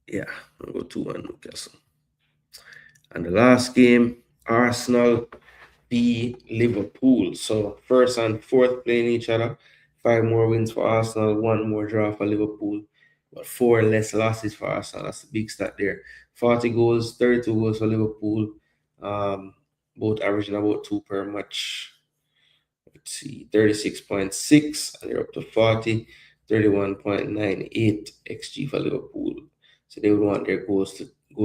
Yeah, I'm going to go 2-1 Newcastle. And the last game, Arsenal v Liverpool. So first and fourth playing each other. 5 more wins for Arsenal, 1 more draw for Liverpool, but 4 less losses for Arsenal. That's a big stat there. 40 goals, 32 goals for Liverpool. Both averaging about 2 per match. Let's see, 36.6, and they're up to 40, 31.98 XG for Liverpool. So they would want their goal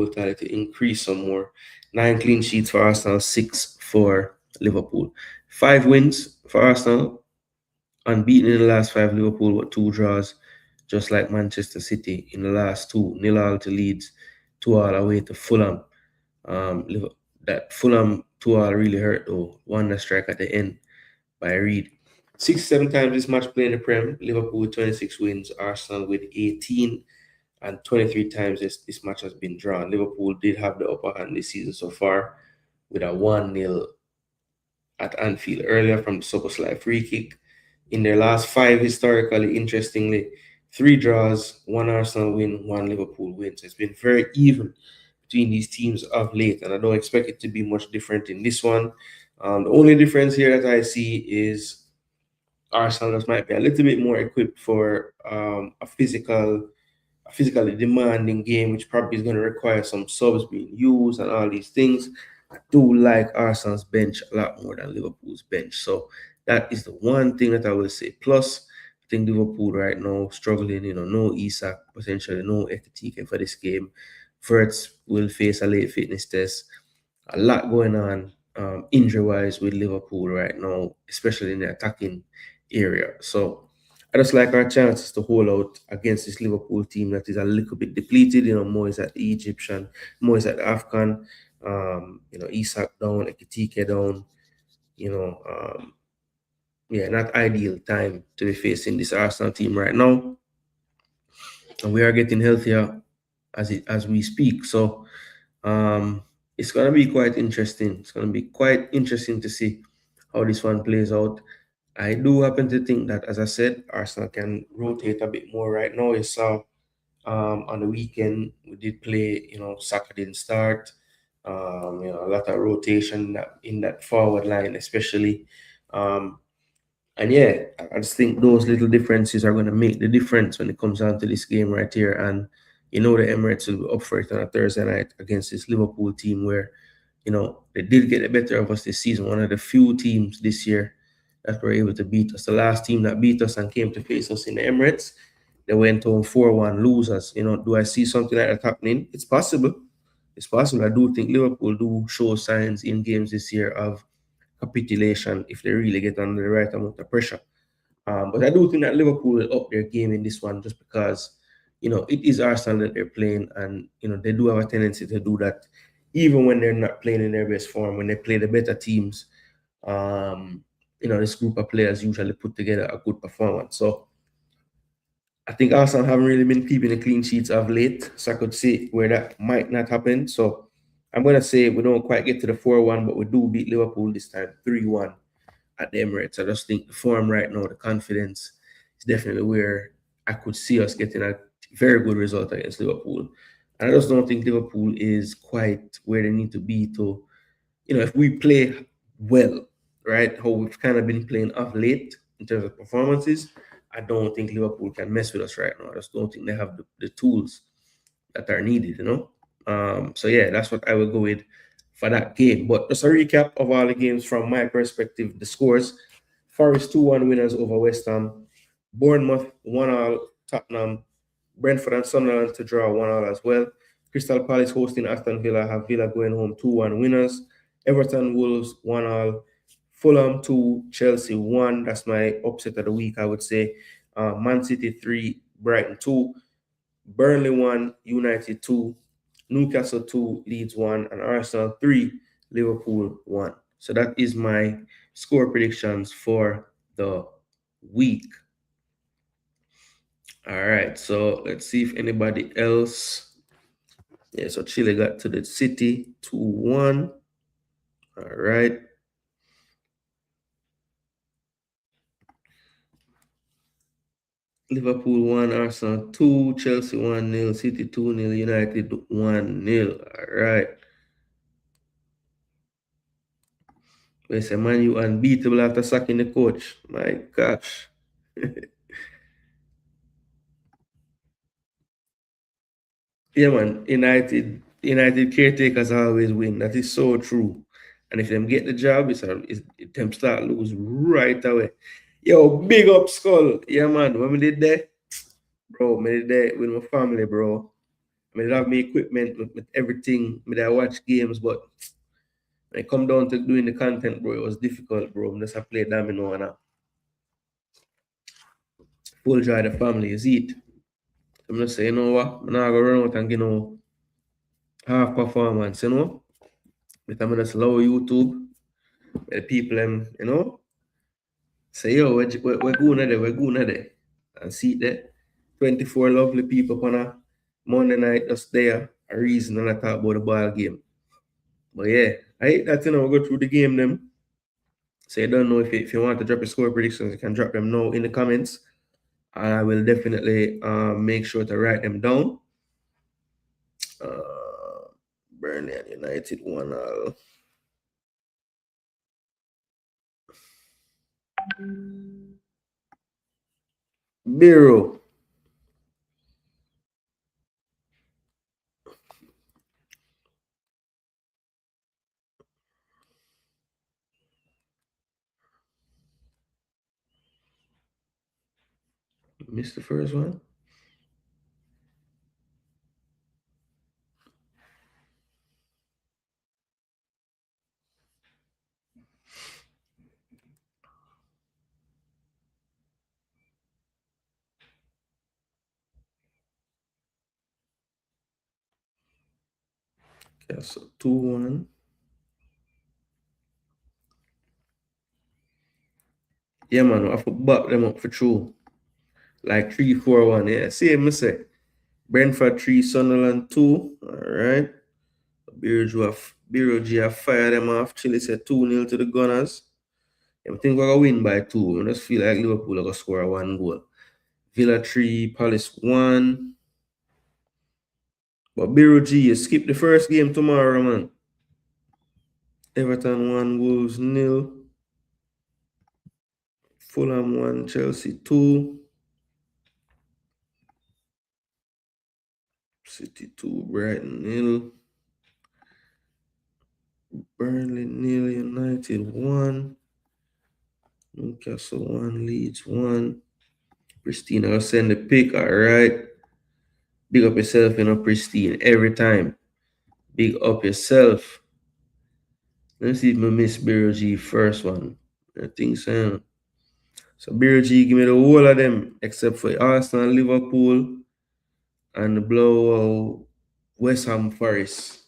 tally to increase some more. 9 clean sheets for Arsenal, 6 for Liverpool. 5 wins for Arsenal, unbeaten in the last 5. Liverpool with 2 draws, just like Manchester City in the last 2. 0-0 to Leeds, 2-2 away to Fulham. That Fulham 2-2 really hurt though. Won the strike at the end by Reed. 67 times this match played in the Prem. Liverpool with 26 wins, Arsenal with 18, and 23 times this match has been drawn. Liverpool did have the upper hand this season so far with a 1-0 at Anfield earlier from the Szoboszlai free kick. In their last 5, historically, interestingly, 3 draws, 1 Arsenal win, 1 Liverpool win. So it's been very even between these teams of late, and I don't expect it to be much different in this one. The only difference here that I see is Arsenal just might be a little bit more equipped for a physically demanding game, which probably is going to require some subs being used and all these things. I do like Arsenal's bench a lot more than Liverpool's bench. So that is the one thing that I will say. Plus, I think Liverpool right now struggling, no Isak, potentially no Ekitike for this game. Verts will face a late fitness test. A lot going on injury-wise with Liverpool right now, especially in the attacking area. So I just like our chances to hold out against this Liverpool team that is a little bit depleted. Mo is at the Egyptian, Mo is at the Afghan, Isak down, Ekitike down. yeah, not ideal time to be facing this Arsenal team right now. And we are getting healthier as we speak. So um, it's gonna be quite interesting. It's gonna be quite interesting to see how this one plays out. I do happen to think that, as I said, Arsenal can rotate a bit more right now. You saw on the weekend we did play. Saka didn't start. A lot of rotation in that forward line, especially. Um, and yeah, I just think those little differences are going to make the difference when it comes down to this game right here. And the Emirates will be up for it on a Thursday night against this Liverpool team where, they did get the better of us this season. One of the few teams this year that were able to beat us. The last team that beat us and came to face us in the Emirates, they went home 4-1 losers. Do I see something like that happening? It's possible. It's possible. I do think Liverpool do show signs in games this year of capitulation if they really get under the right amount of pressure. But I do think that Liverpool will up their game in this one just because, it is Arsenal that they're playing, and they do have a tendency to do that, even when they're not playing in their best form. When they play the better teams, this group of players usually put together a good performance. So I think Arsenal haven't really been keeping the clean sheets of late, so I could see where that might not happen. So I'm gonna say we don't quite get to the 4-1, but we do beat Liverpool this time 3-1 at the Emirates. I just think the form right now, the confidence is definitely where I could see us getting a very good result against Liverpool. And I just don't think Liverpool is quite where they need to be to, if we play well, right, how we've kind of been playing off late in terms of performances, I don't think Liverpool can mess with us right now. I just don't think they have the tools that are needed. So yeah, that's what I will go with for that game. But just a recap of all the games from my perspective, the scores: Forest 2-1 winners over West Ham, Bournemouth 1-all, Tottenham, Brentford and Sunderland to draw 1-all as well. Crystal Palace hosting Aston Villa, have Villa going home 2-1 winners. Everton Wolves 1-all, Fulham 2, Chelsea 1. That's my upset of the week, I would say. Man City 3, Brighton 2. Burnley 1, United 2, Newcastle 2, Leeds 1, and Arsenal 3, Liverpool 1. So that is my score predictions for the week. All right, so let's see if anybody else. Yeah, so Chile got to the City 2-1. All right. Liverpool 1, Arsenal 2, Chelsea 1-0, City 2-0, United 1-0. All right. We say, man, you unbeatable after sacking the coach. My gosh. Yeah, man. United caretakers always win. That is so true. And if them get the job, it's them start lose right away. Yo, big up Skull. Yeah, man. When we did that, bro, me did that with my family, bro. I mean, have my equipment with everything. Me I watch games, but when it come down to doing the content, bro, it was difficult, bro. I just have to play domino and full joy the family is it. I'm just saying, you know what? I'm not gonna run out and half performance, But I'm just low YouTube. The people say, yo, we're going there, we're going there. And see that 24 lovely people on a Monday night just there, a reason and I talk about the ball game. But yeah, I hate that, we go through the game them. So you don't know if you want to drop your score predictions, you can drop them now in the comments. And I will definitely make sure to write them down. Burnley and United 1-all. Biro. Missed the first one. Okay, so 2-1. Yeah, man, I have to back them up for true. Like 3-4-1. Yeah, see me say. Brentford 3, Sunderland 2. Alright. Biro G have fired them off. Chile said 2-0 to the Gunners. I think we're going to win by 2. I just feel like Liverpool are going to score 1 goal. Villa 3, Palace 1. But Biro G, you skip the first game tomorrow, man. Everton 1, Wolves 0. Fulham 1, Chelsea 2. City 2, Brighton 0. Burnley 0, United 1. Newcastle 1, Leeds 1. Pristine, I'll send the pick, alright. Big up yourself, Pristine, every time. Big up yourself. Let's see if I miss Biro G first one. I think so. So Biro G give me the whole of them except for Arsenal, Liverpool, and the blowout West Ham Forest.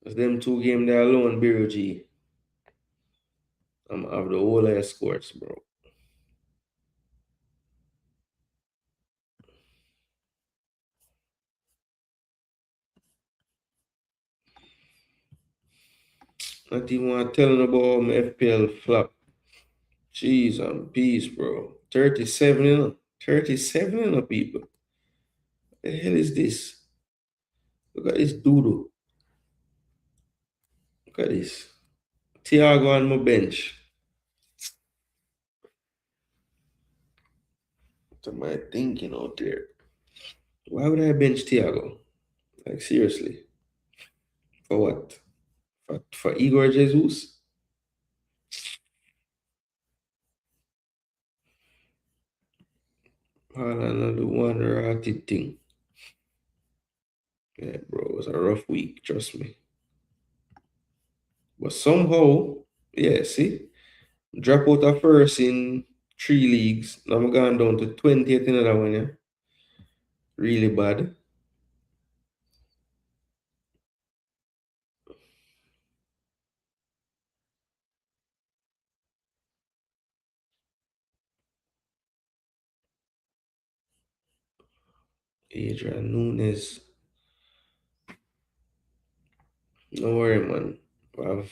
It's them 2 games there alone, Biro G. I'm have the whole of your scores, bro. Not even want to tell them about my FPL flop. Jeez, I'm peace, bro. 37, 37, people. What the hell is this? Look at this doodle. Look at this. Thiago on my bench. What am I thinking out there? Why would I bench Thiago? Like, seriously. For what? For Igor Jesus? Another one rotted thing. Yeah, bro, it was a rough week, trust me. But somehow, yeah, see? Drop out of first in 3 leagues. Now I'm going down to 20th in another one, yeah. Really bad. Adrian Nunes. No worry, man. We have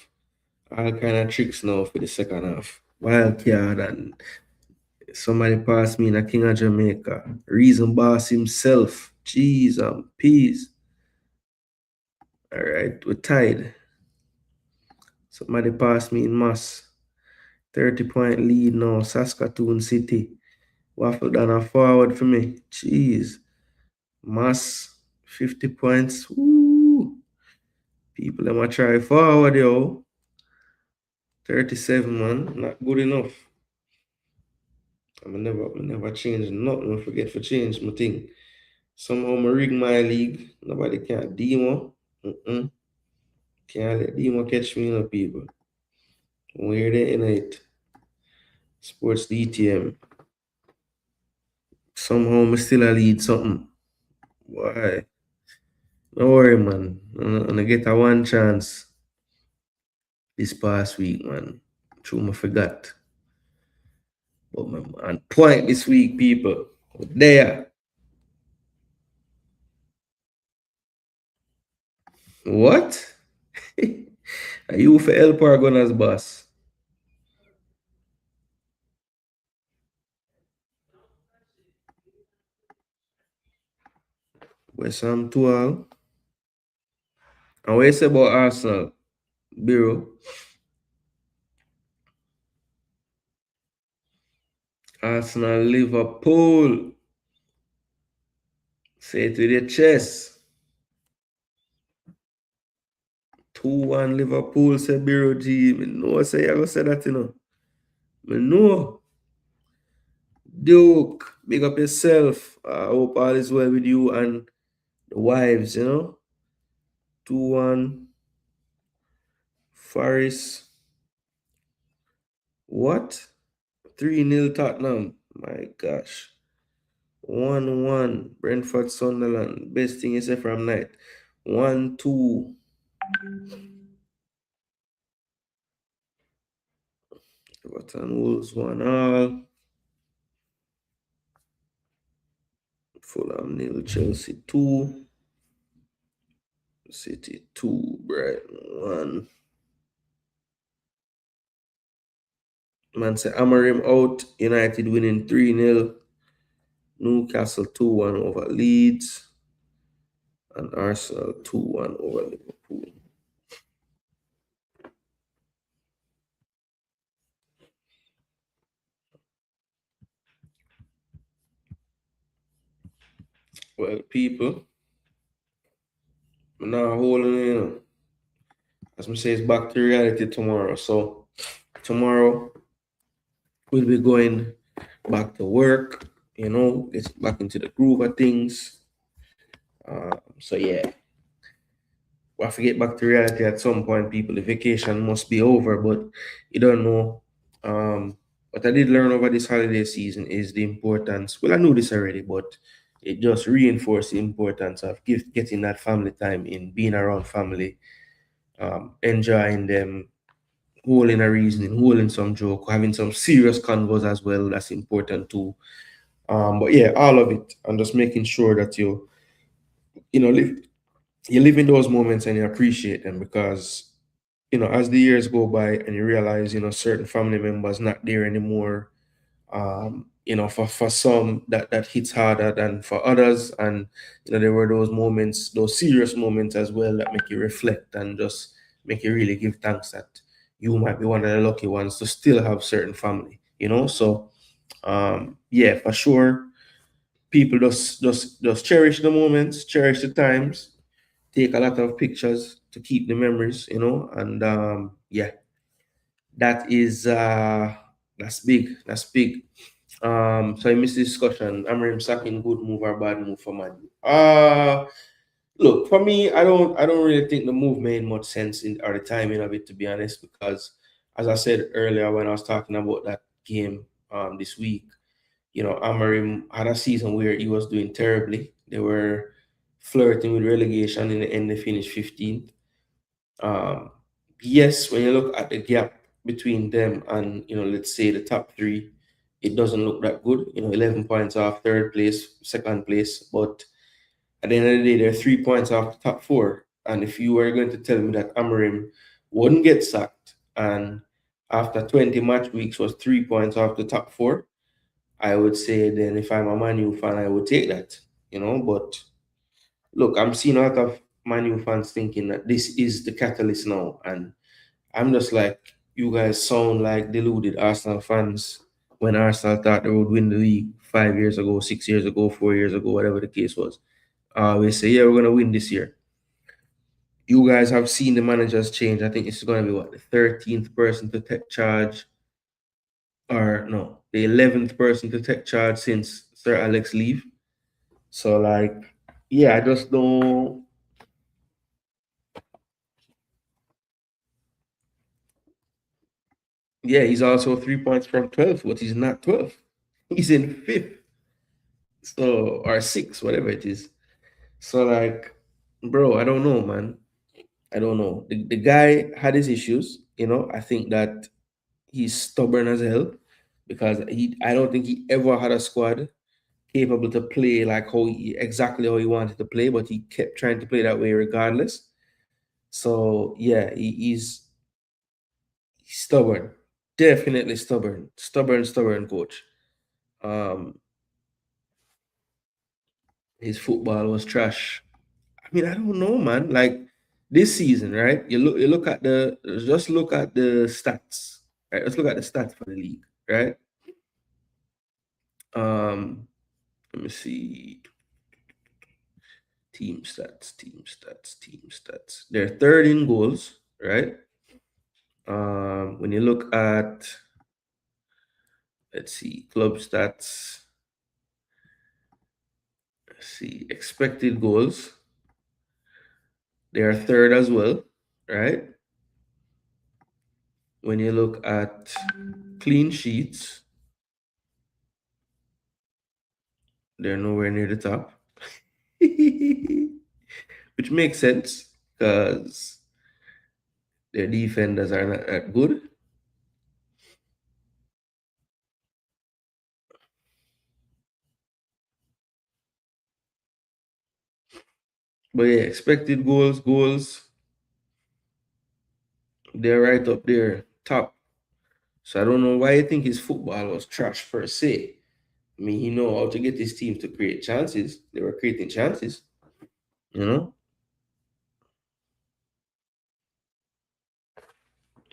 all kind of tricks now for the second half. Wild card and somebody passed me in a King of Jamaica. Reason boss himself. Jeez and peas. All right, we're tied. Somebody passed me in mass. 30-point lead now. Saskatoon City. Waffle down a forward for me. Jeez. Mass. 50 points. Woo. People, them a try forward, yo. 37, man. Not good enough. I'm never change nothing. I forget for change my thing. Somehow I rig my league. Nobody can demo. Can't let demo catch me, people. Where they in it? Sports DTM. Somehow I still a lead something. Why? Don't worry, man. I'm gonna get a one chance this past week, man. True, I forgot. But I'm on point this week, people. There. What? Are you for El Paragona's boss? West Ham 12. And what you say about Arsenal, Biro? Arsenal, Liverpool. Say it with your chest. 2-1 Liverpool, say Biro G. I know say you go say that, you know. I know. Duke, big up yourself. I hope all is well with you and the wives, 2-1. Forest. What? 3-0 Tottenham. My gosh. 1-1. Brentford Sunderland. Best thing you say from night. 1-2. Everton Wolves 1-1. Fulham 0, Chelsea 2. City 2, Brighton 1. Man say Amorim out. United winning 3-0. Newcastle 2-1 over Leeds. And Arsenal 2-1 over Liverpool. Well, people, I'm not holding it. As I say, it's back to reality tomorrow. So tomorrow we'll be going back to work, get back into the groove of things. So yeah, we'll have to get back to reality at some point, people. The vacation must be over, but you don't know. What I did learn over this holiday season is the importance. Well, I knew this already, but it just reinforced the importance of getting that family time in, being around family, enjoying them, holding a reasoning, holding some joke, having some serious convos as well. That's important too. But yeah, all of it, and just making sure that live you live in those moments and you appreciate them, because as the years go by and you realize certain family members not there anymore. For some that hits harder than for others, and there were those moments, those serious moments as well, that make you reflect and just make you really give thanks that you might be one of the lucky ones to still have certain family. So yeah, for sure, people just cherish the moments, cherish the times, take a lot of pictures to keep the memories, and yeah, that's big. That's big. So I missed the discussion. Amarim sacking, good move or bad move for Man U? Look, for me, I don't really think the move made much sense or the timing of it, to be honest, because as I said earlier when I was talking about that game this week, Amarim had a season where he was doing terribly. They were flirting with relegation. In the end, they finished 15th. Um, yes, when you look at the gap between them and let's say the top three, it doesn't look that good. 11 points off third place, second place, but at the end of the day, they're 3 points off the top four. And if you were going to tell me that Amarim wouldn't get sacked and after 20 match weeks was 3 points off the top four, I would say then if I'm a Man U fan, I would take that. But look, I'm seeing a lot of Man U fans thinking that this is the catalyst now, and I'm just like, you guys sound like deluded Arsenal fans when Arsenal thought they would win the league 5 years ago, 6 years ago, 4 years ago, whatever the case was. We say, yeah, we're gonna win this year. You guys have seen the managers change. I think it's gonna be the 13th person to take charge, or no, the 11th person to take charge since Sir Alex leave. So yeah, I just don't. Yeah, he's also 3 points from 12th, but he's not 12th. He's in fifth. So, or sixth, whatever it is. So, bro, I don't know, man. I don't know. The guy had his issues, I think that he's stubborn as hell, because I don't think he ever had a squad capable to play like exactly how he wanted to play, but he kept trying to play that way regardless. So yeah, he's stubborn. Definitely stubborn. Stubborn coach. Um, his football was trash. I mean, I don't know, man. Like this season, right? You look at just look at the stats. Right? Let's look at the stats for the league, right? Um, let me see. Team stats. They're third in goals, right? When you look at, let's see, club stats. Let's see, expected goals. They are third as well, right? When you look at clean sheets, they're nowhere near the top, which makes sense because their defenders are not that good. But yeah, expected goals, they're right up there, top. So I don't know why you think his football was trash per se. I mean, he know how to get his team to create chances. They were creating chances, you know.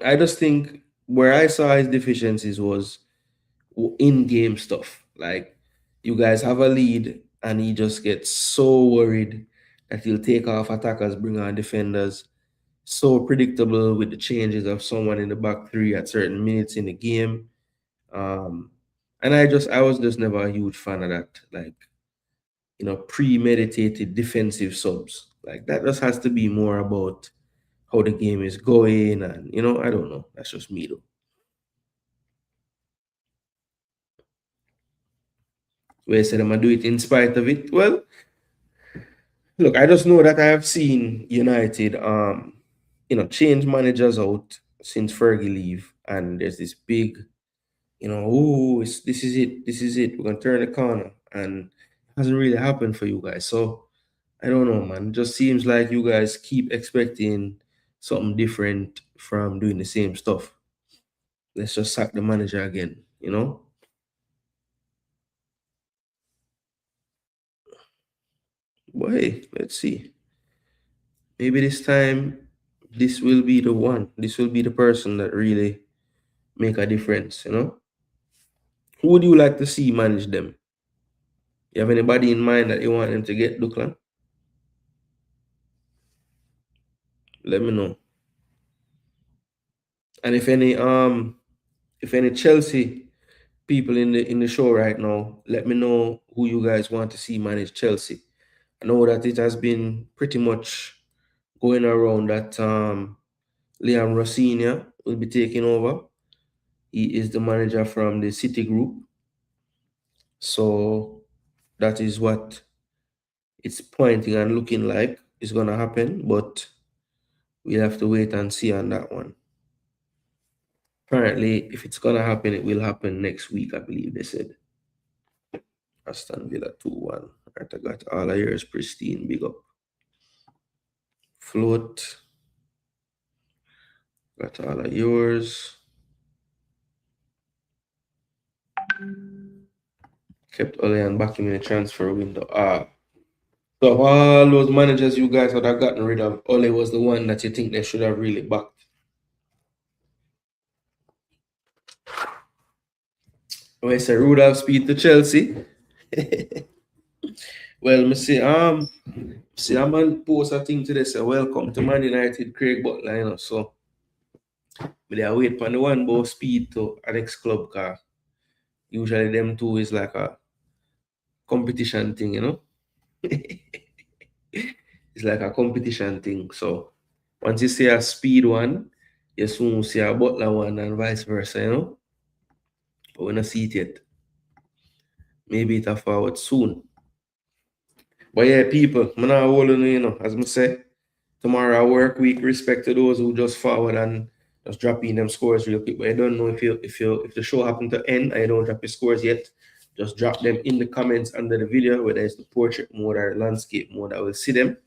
I just think where I saw his deficiencies was in-game stuff. Like you guys have a lead, and he just gets so worried that he'll take off attackers, bring on defenders. So predictable with the changes of someone in the back three at certain minutes in the game. Um, and I was just never a huge fan of that. Like, premeditated defensive subs. Like that just has to be more about how the game is going, and I don't know. That's just me though. Where I said I'm gonna do it in spite of it. Well, look, I just know that I have seen United change managers out since Fergie leave, and there's this big, oh, this is it, we're gonna turn the corner, and it hasn't really happened for you guys. So I don't know, man. It just seems like you guys keep expecting something different from doing the same stuff. Let's just sack the manager again. But hey, let's see. Maybe this time, this will be the one. This will be the person that really make a difference. Who would you like to see manage them? You have anybody in mind that you want them to get, Duklan? Let me know. And if any Chelsea people in the show right now, let me know who you guys want to see manage Chelsea. I know that it has been pretty much going around that Liam Rossinia will be taking over. He is the manager from the City Group. So that is what it's pointing and looking like is gonna happen, but we'll have to wait and see on that one. Apparently, if it's gonna happen, it will happen next week, I believe they said. Aston Villa 2-1. Right, I got all of yours pristine, big up. Float. Got all of yours. Kept Ole and back in the transfer window. So of all those managers you guys would have gotten rid of, Ole was the one that you think they should have really backed. When I say Rudolph speed to Chelsea. Well, me see a man post a thing today say welcome to Man United, Craig Butler, so but I wait for the one about speed to an next club car. Usually them two is like a competition thing. It's like a competition thing. So once you see a speed one, you soon see a Butler one and vice versa. But we don't see it yet. Maybe it'll forward soon. But yeah, people, I'm not holding as I say, tomorrow work week, respect to those who just forward and just drop in them scores real quick. But I don't know if the show happened to end and you don't drop your scores yet, just drop them in the comments under the video, whether it's the portrait mode or landscape mode. I will see them.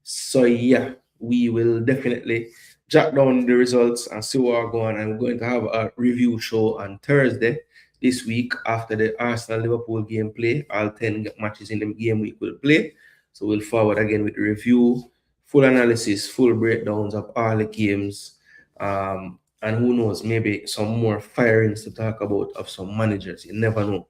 So yeah, we will definitely jot down the results and see what are going. I'm going to have a review show on Thursday this week after the Arsenal-Liverpool game play. All 10 matches in the game week will play. So we'll forward again with the review, full analysis, full breakdowns of all the games. And who knows, maybe some more firings to talk about of some managers. You never know.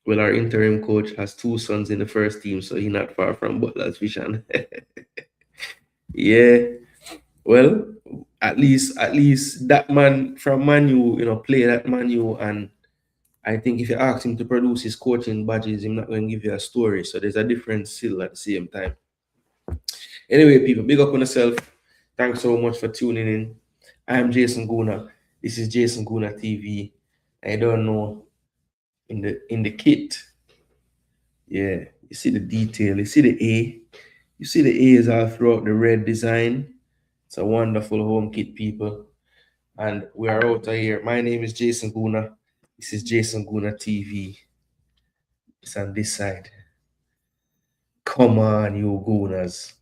Well, our interim coach has two sons in the first team, so he's not far from Butler's vision. Yeah. Well, at least that man from Manu, play that Manu, and I think if you ask him to produce his coaching badges, he's not going to give you a story. So there's a difference still at the same time. Anyway, people, big up on yourself. Thanks so much for tuning in. I'm Jason Gooner. This is Jason Gooner TV. I don't know in the kit. Yeah, you see the detail. You see the A. You see the A's all throughout the red design. It's a wonderful home kit, people. And we are out of here. My name is Jason Gooner. This is Jason Gooner TV. It's on this side. Come on, you Gooners.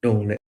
Don't let